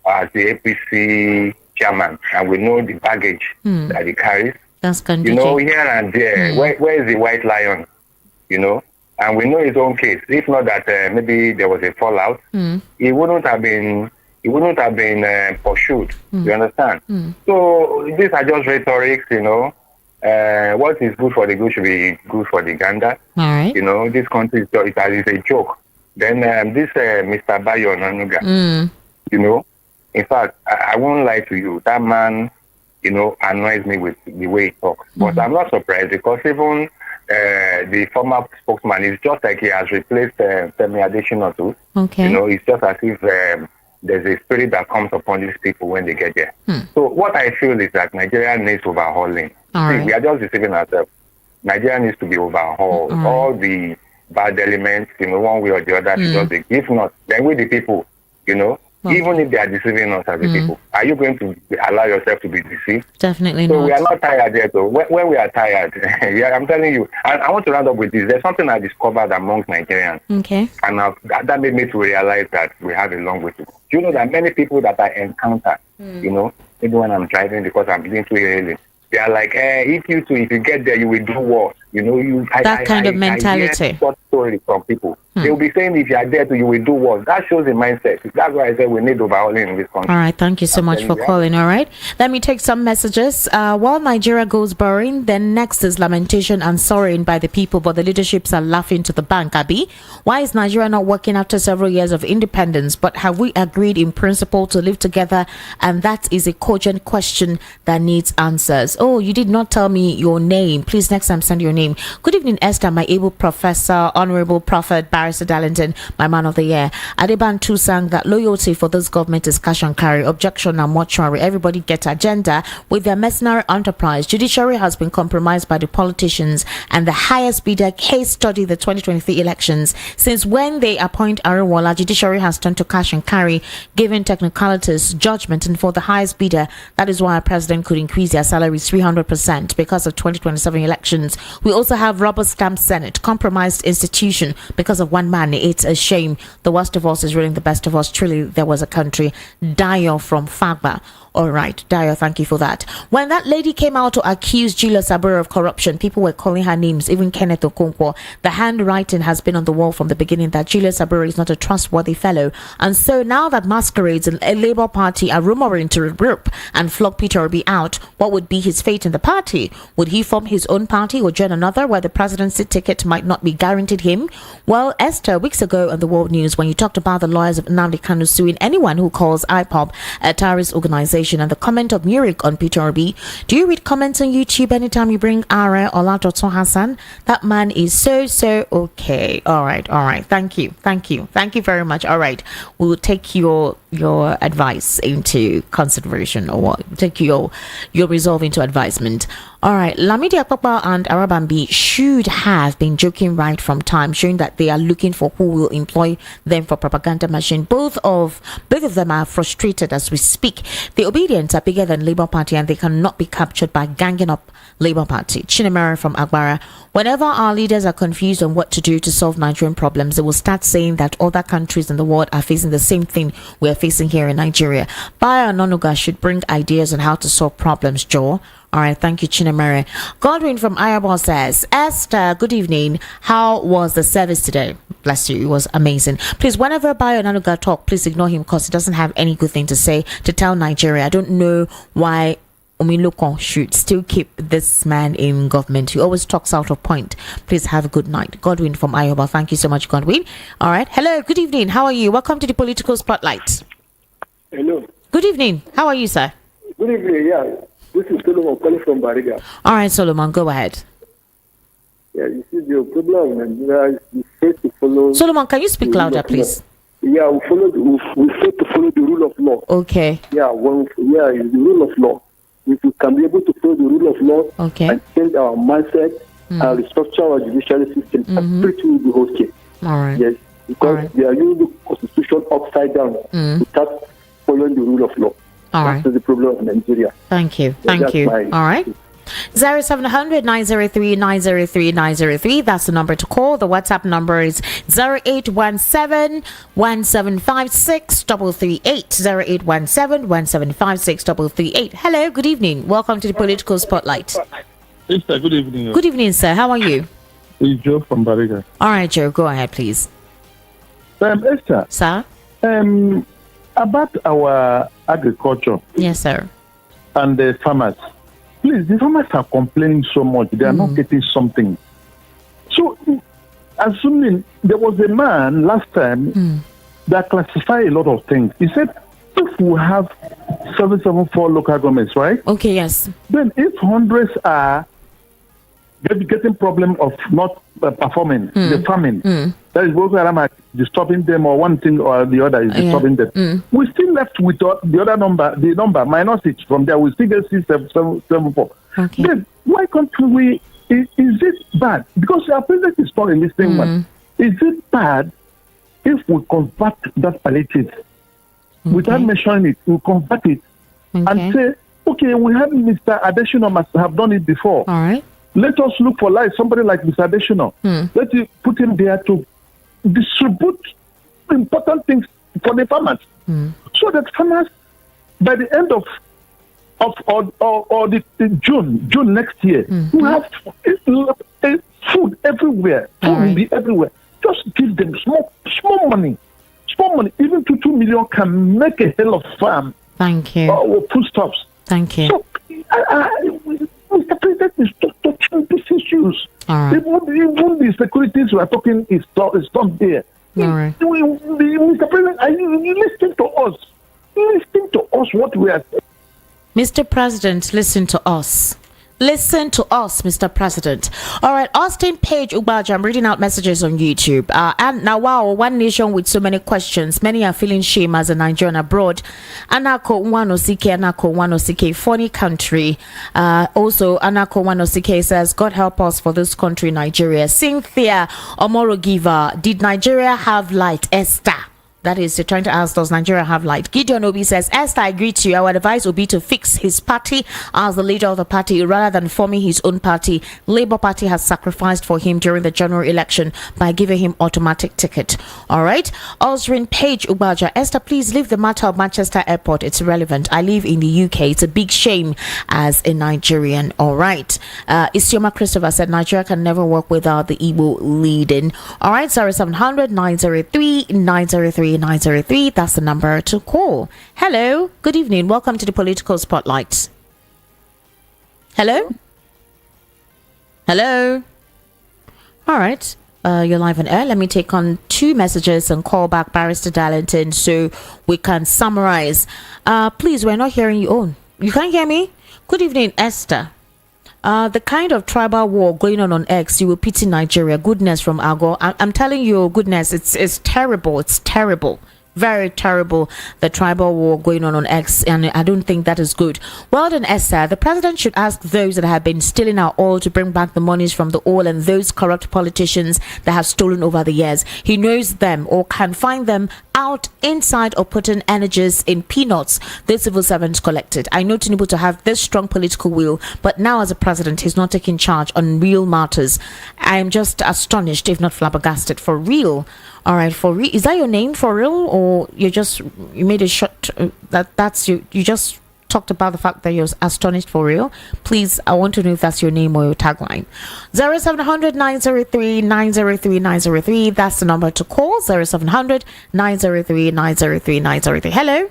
as the APC chairman, and we know the baggage that he carries. That's contingent. Here and there, where is the white lion? and we know his own case. If not that maybe there was a fallout, he wouldn't have been pursued. You understand? So these are just rhetorics, what is good for the goose should be good for the gander. All right. This country is a joke. Then this Mr. Bayo Nanuga, in fact, I won't lie to you. That man, annoys me with the way he talks. But I'm not surprised because even the former spokesman is just like he has replaced Femi Adesina too. Okay. It's just as if there's a spirit that comes upon these people when they get there. So what I feel is that Nigeria needs overhauling. Right. We are just deceiving ourselves. Nigeria needs to be overhauled. All the bad elements, one way or the other, should just be. If not, then we the people, even if they are deceiving us as the people, are you going to allow yourself to be deceived? Definitely so not. We are not tired yet, though. When we are tired, I'm telling you, and I want to round up with this. There's something I discovered amongst Nigerians. Okay. And that made me to realize that we have a long way to go. Do you know that many people that I encounter, maybe when I'm driving because I'm being too early, they are like, if you get there, you will do what? That kind of mentality. I hear short stories from people. They will be saying if you are there, you will do what? That shows a mindset. That's why I said we need overhauling in this country. All right, thank you so much for calling. All right, let me take some messages. While Nigeria goes boring, then next is lamentation and sorrowing by the people, but the leaderships are laughing to the bank. Abi, why is Nigeria not working after several years of independence? But have we agreed in principle to live together? And that is a cogent question that needs answers. Oh, you did not tell me your name. Please next time send your name. Good evening, Esther, my able professor, honorable prophet, Barrister Darlington, my man of the year. Adebantu sang that loyalty for this government is cash and carry, objection and mortuary. Everybody get agenda with their mercenary enterprise. Judiciary has been compromised by the politicians and the highest bidder. Case study the 2023 elections. Since when they appoint Ariwala, judiciary has turned to cash and carry, giving technicalities, judgment, and for the highest bidder. That is why our president could increase their salaries 300% because of 2027 elections. We also have rubber stamp Senate, compromised institution because of one man. It's a shame. The worst of us is ruling the best of us. Truly, there was a country. Dio from Fagba. All right, Dio, thank you for that. When that lady came out to accuse Julius Saburo of corruption, people were calling her names, even Kenneth Okonkwo. The handwriting has been on the wall from the beginning that Julius Saburo is not a trustworthy fellow. And so now that masquerades and a Labour Party are rumoring to regroup and flog Peter Obi out, what would be his fate in the party? Would he form his own party or join another where the presidency ticket might not be guaranteed him? Well, Esther, weeks ago on the World News, when you talked about the lawyers of Nnamdi Kanu suing anyone who calls IPOB a terrorist organization, and the comment of Murik on Peter Obi. Do you read comments on YouTube anytime you bring Ara or Latoto Hassan? That man is so okay. All right. Thank you very much. All right, we'll take your advice into consideration, or what? Take your resolve into advisement. All right, Lamidi Akpakpa and Arabambi should have been joking right from time, showing that they are looking for who will employ them for propaganda machine. Both of them are frustrated as we speak. The obedience are bigger than Labour Party and they cannot be captured by ganging up Labour Party. Chinemere from Agbara. Whenever our leaders are confused on what to do to solve Nigerian problems, they will start saying that other countries in the world are facing the same thing we are facing here in Nigeria. Bayo Nonuga should bring ideas on how to solve problems, Joe. All right, thank you, Chinemere. Godwin from Ayabon says, Esther, good evening. How was the service today? Bless you, it was amazing. Please, whenever Bayo Nanuga talk, please ignore him because he doesn't have any good thing to say to tell Nigeria. I don't know why Omiloko should still keep this man in government. He always talks out of point. Please have a good night. Godwin from Iowa. Thank you so much, Godwin. All right. Hello, good evening. How are you? Welcome to the Political Spotlight. Hello. Good evening. How are you, sir? Good evening, yeah. This is Solomon calling from Bariga. All right, Solomon, go ahead. Yeah, you see the problem in Nigeria is fail to follow. Solomon, can you speak louder, please? Yeah, we fail to follow the rule of law. Okay. Yeah, it's the rule of law. If we can be able to follow the rule of law and change our mindset and restructure our judiciary system, everything will be okay. All right. Yes, because they are using the constitution upside down without following the rule of law. All right. That's the problem in Nigeria. Thank you. Thank you. All right. 0700 903 903 903. That's the number to call. The WhatsApp number is 0817 1756 338. 0817 1756 338. Hello, good evening. Welcome to the Political Spotlight. Yes, sir. Good evening. Good evening, sir. How are you? It's Joe from Bariga. All right, Joe, go ahead, please. Esther. Sir? About our agriculture. Yes, sir. And the farmers. Please, the farmers are complaining so much. They are not getting something. So, assuming there was a man last time that classified a lot of things. He said, if we have 774 local governments, right? Okay, yes. Then if hundreds are getting problem of not performing, the farming, that is Boko Haram disturbing them, or one thing or the other is disturbing them. We still left with the other number, the number minus it from there. We still get 6774. Okay. Then why can't we? Is it bad? Because our president is not in this thing. Is it bad if we convert that palliative without measuring it? We convert it and say, okay, we have Mr. Adesina must have done it before. All right. Let us look for somebody like Mr. Adesina. Let us put him there to distribute important things for the farmers, so that farmers, by the end of the June next year, we have food everywhere. Food will be everywhere. Just give them small money. Even 2 million can make a hell of farm. Thank you. Or foodstuffs. Thank you. So, Mr. President is touching these issues. All right. Even the securities we are talking is not there. All right. Mr. President, are you listening to us? Listen to us what we are saying. Mr. President, listen to us. Listen to us, Mr. President. All right, Austin Page Ubaja, I'm reading out messages on YouTube. And now, wow, one nation with so many questions. Many are feeling shame as a Nigerian abroad. Anako Wanosike, funny country. Also, Anako Wanosike says, God help us for this country, Nigeria. Cynthia Omorogiva, did Nigeria have light? Esther. That is, they're trying to ask, does Nigeria have light? Gideon Obi says, Esther, I agree to you. Our advice will be to fix his party as the leader of the party rather than forming his own party. Labour Party has sacrificed for him during the general election by giving him automatic ticket. All right. Osrin Page Ubaja, Esther, please leave the matter of Manchester Airport. It's irrelevant. I live in the UK. It's a big shame as a Nigerian. All right. Isioma Christopher said, Nigeria can never work without the Igbo leading. All right. 0700 903 903. 903, that's the number to call. Hello, good evening. Welcome to the Political Spotlight. Hello? All right, you're live on air. Let me take on 2 messages and call back Barrister Darlington so we can summarize. Please, we're not hearing you on. You can't hear me? Good evening, Esther. The kind of tribal war going on X, you will pity Nigeria. Goodness from Ago. I'm telling you, goodness, it's terrible. It's terrible. Very terrible, the tribal war going on X, and I don't think that is good. Well done, Esther. The president should ask those that have been stealing our oil to bring back the monies from the oil and those corrupt politicians that have stolen over the years. He knows them or can find them out, inside, or putting energies in peanuts those civil servants collected. I know Tinubu to have this strong political will, but now as a president, he's not taking charge on real matters. I am just astonished, if not flabbergasted, for real. All right, for real. Is that your name, for real, or you made a shot? That's you. You just talked about the fact that you're astonished, for real. Please, I want to know if that's your name or your tagline. 0700 903 903 903. That's the number to call. 0700 903 903 903. Hello.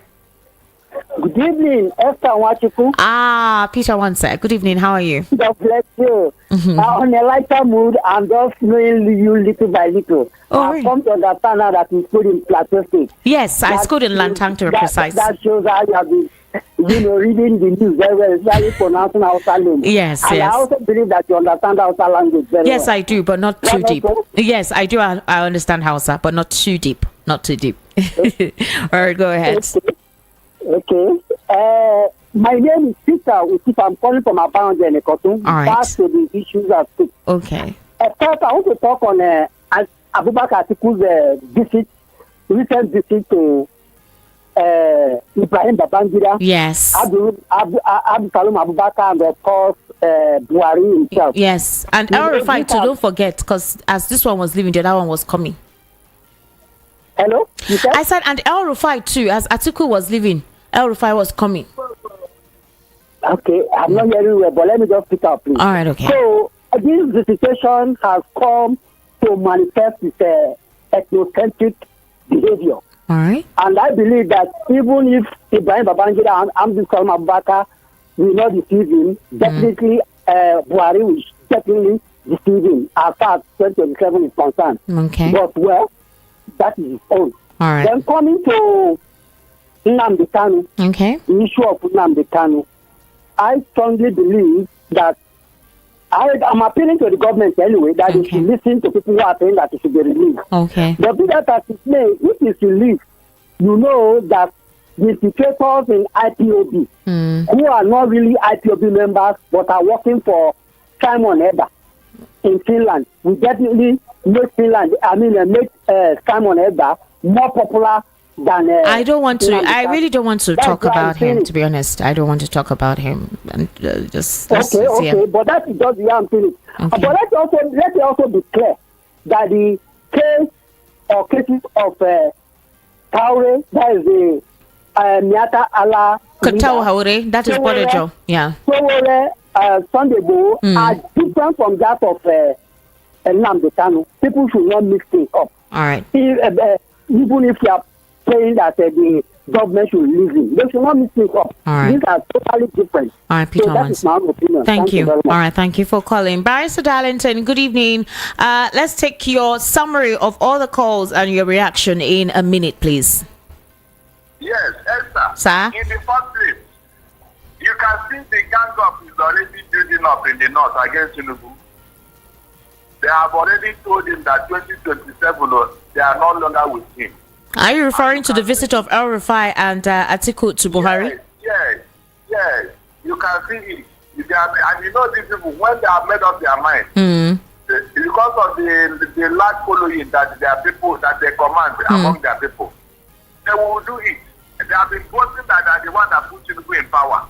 Good evening, Esther Wachiku. Peter Wansa. Good evening. How are you? God bless you. On a lighter mood, I'm just knowing you little by little. I've come to understand now that you schooled in Plateau State. Yes, I schooled in Lantang, to be precise. That shows how you have been, reading the news very well, especially pronouncing Hausa language. Yes, and I also believe that you understand Hausa language very well. Yes, I do, but not too deep. Yes, I do. I understand Hausa, but not too deep. Not too deep. Okay. All right, go ahead. Okay. My name is Peter. I'm calling from Abound and Ekotun. All right. Back to the issues at stake. Okay. First, I want to talk on Abubakar Atiku's recent visit to Ibrahim Babangida. Yes. Abdul Salam Abubakar, and of course Buhari himself. Yes, and El Rufai too. Don't forget, because as this one was leaving, the other one was coming. Hello? I said, and El Rufai too, as Atiku was leaving, El Rufai was coming. Okay, I'm not hearing well, but let me just pick up, please. All right, okay. So, this situation has come to manifest its ethnocentric behavior. All right. And I believe that even if Ibrahim Babangida and Amdi Salman Abubakar will not deceive him, definitely Buhari will definitely deceive him as far as 2027 is concerned. Okay. But, well, that is his own. All right. Then coming to Nnamdi Kanu, the issue of Nnamdi Kanu, I strongly believe that I'm appealing to the government anyway that they should listen to people who are saying that it should be released. Okay. But be that as it may, if it's released, you know that the infiltrators in IPOB, who are not really IPOB members but are working for Simon Eba in Finland, will definitely make Finland, make Simon Eba more popular than. I really don't want to talk about him, to be honest. I don't want to talk about him. And okay, but that is just the way I'm feeling. But let's also be clear that the case or cases of Taure, that is the Miata Allah. Haure, that is Bodejo. Yeah. Sunday Bo are different from that of Nnamdi Kanu. People should not mix things up. All right. Even if you are saying that the government should leave him, they should not mix things up. All right. These are totally different. All right, Peter. So that is my own opinion. Thank you. Very much. All right, thank you for calling. Barrister Darlington, good evening. Let's take your summary of all the calls and your reaction in a minute, please. Yes, Esther. Sir? In the first place, you can see the gang up is already building up in the north against Tinubu. They have already told him that 2027 they are no longer with him. Are you referring to the visit of El Rufai and Atiku to Buhari? Yes. You can see it. And you know these people, when they have made up their mind, because of the large following that their people, that they command among their people, they will do it. They have been boasting that they are the one that put Tinubu in power.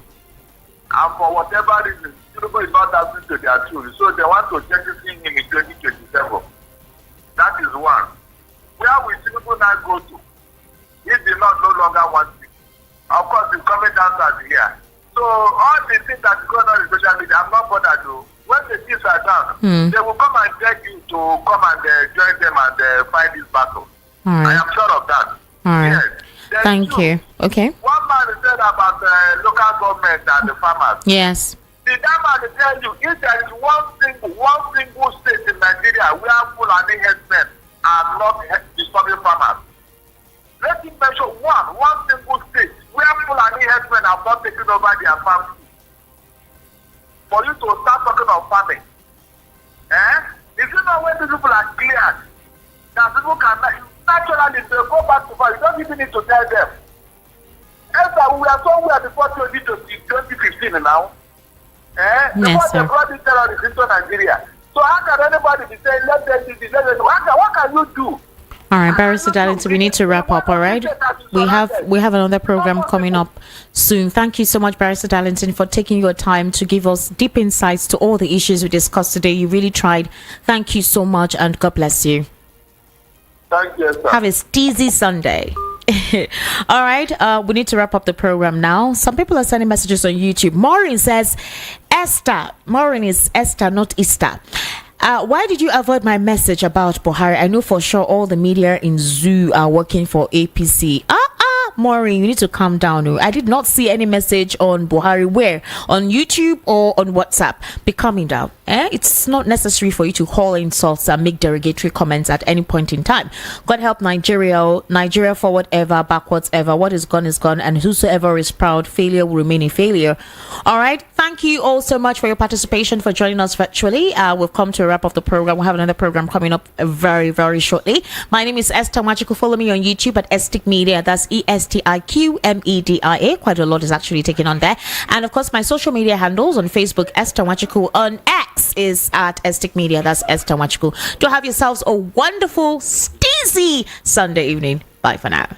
And for whatever reason, Tinubu is not dancing to their tune. So they want to check him in 2027. That is one. Where will Tinubu now go to? He did not no longer want it. Of course, the comment answers here. So all the things that is going on in social media, I'm not bothered to. When the things are done, they will come and beg you to come and join them and fight this battle. I am sure of that. All right. Yes. Thank you. Okay. One man said about local government and the farmers. Yes. Did that man tell you if there is one single state in Nigeria where Fulani headsmen are not disturbing farmers? Let me mention one single state where Fulani headsmen have not taken over their farms. For you to start talking of farming. If you know when the people are cleared, that people can naturally they go back to farm. You don't even need to tell them. Esther, we are somewhere before 2015 now. Before they brought the terrorists into Nigeria. So how can anybody be saying, let them do this, let them do what can you do? All right, Barrister Darlington, we need to wrap up, all right? We have another program coming up soon. Thank you so much, Barrister Darlington, for taking your time to give us deep insights to all the issues we discussed today. You really tried. Thank you so much, and God bless you. Thank you, sir. Have a steezy Sunday. All right, we need to wrap up the program now. Some people are sending messages on YouTube. Maureen says, Esther. Maureen is Esther, not Easter. Why did you avoid my message about Buhari? I know for sure all the media in Zoo are working for APC. Maureen, you need to calm down. I did not see any message on Buhari. Where? On YouTube or on WhatsApp? Be calming down. It's not necessary for you to haul insults and make derogatory comments at any point in time. God help Nigeria. Nigeria forward ever, backwards ever. What is gone, and whosoever is proud, failure will remain a failure. All right. Thank you all so much for your participation, for joining us virtually. We've come to a wrap of the program. We'll have another program coming up very, very shortly. My name is Esther Machiku. Follow me on YouTube at Estic Media. That's ESTIQMEDIA. Quite a lot is actually taken on there. And of course, my social media handles on Facebook, Esther Machiku. On X is at Estic Media. That's Esther Machiku. Do have yourselves a wonderful, steezy Sunday evening. Bye for now.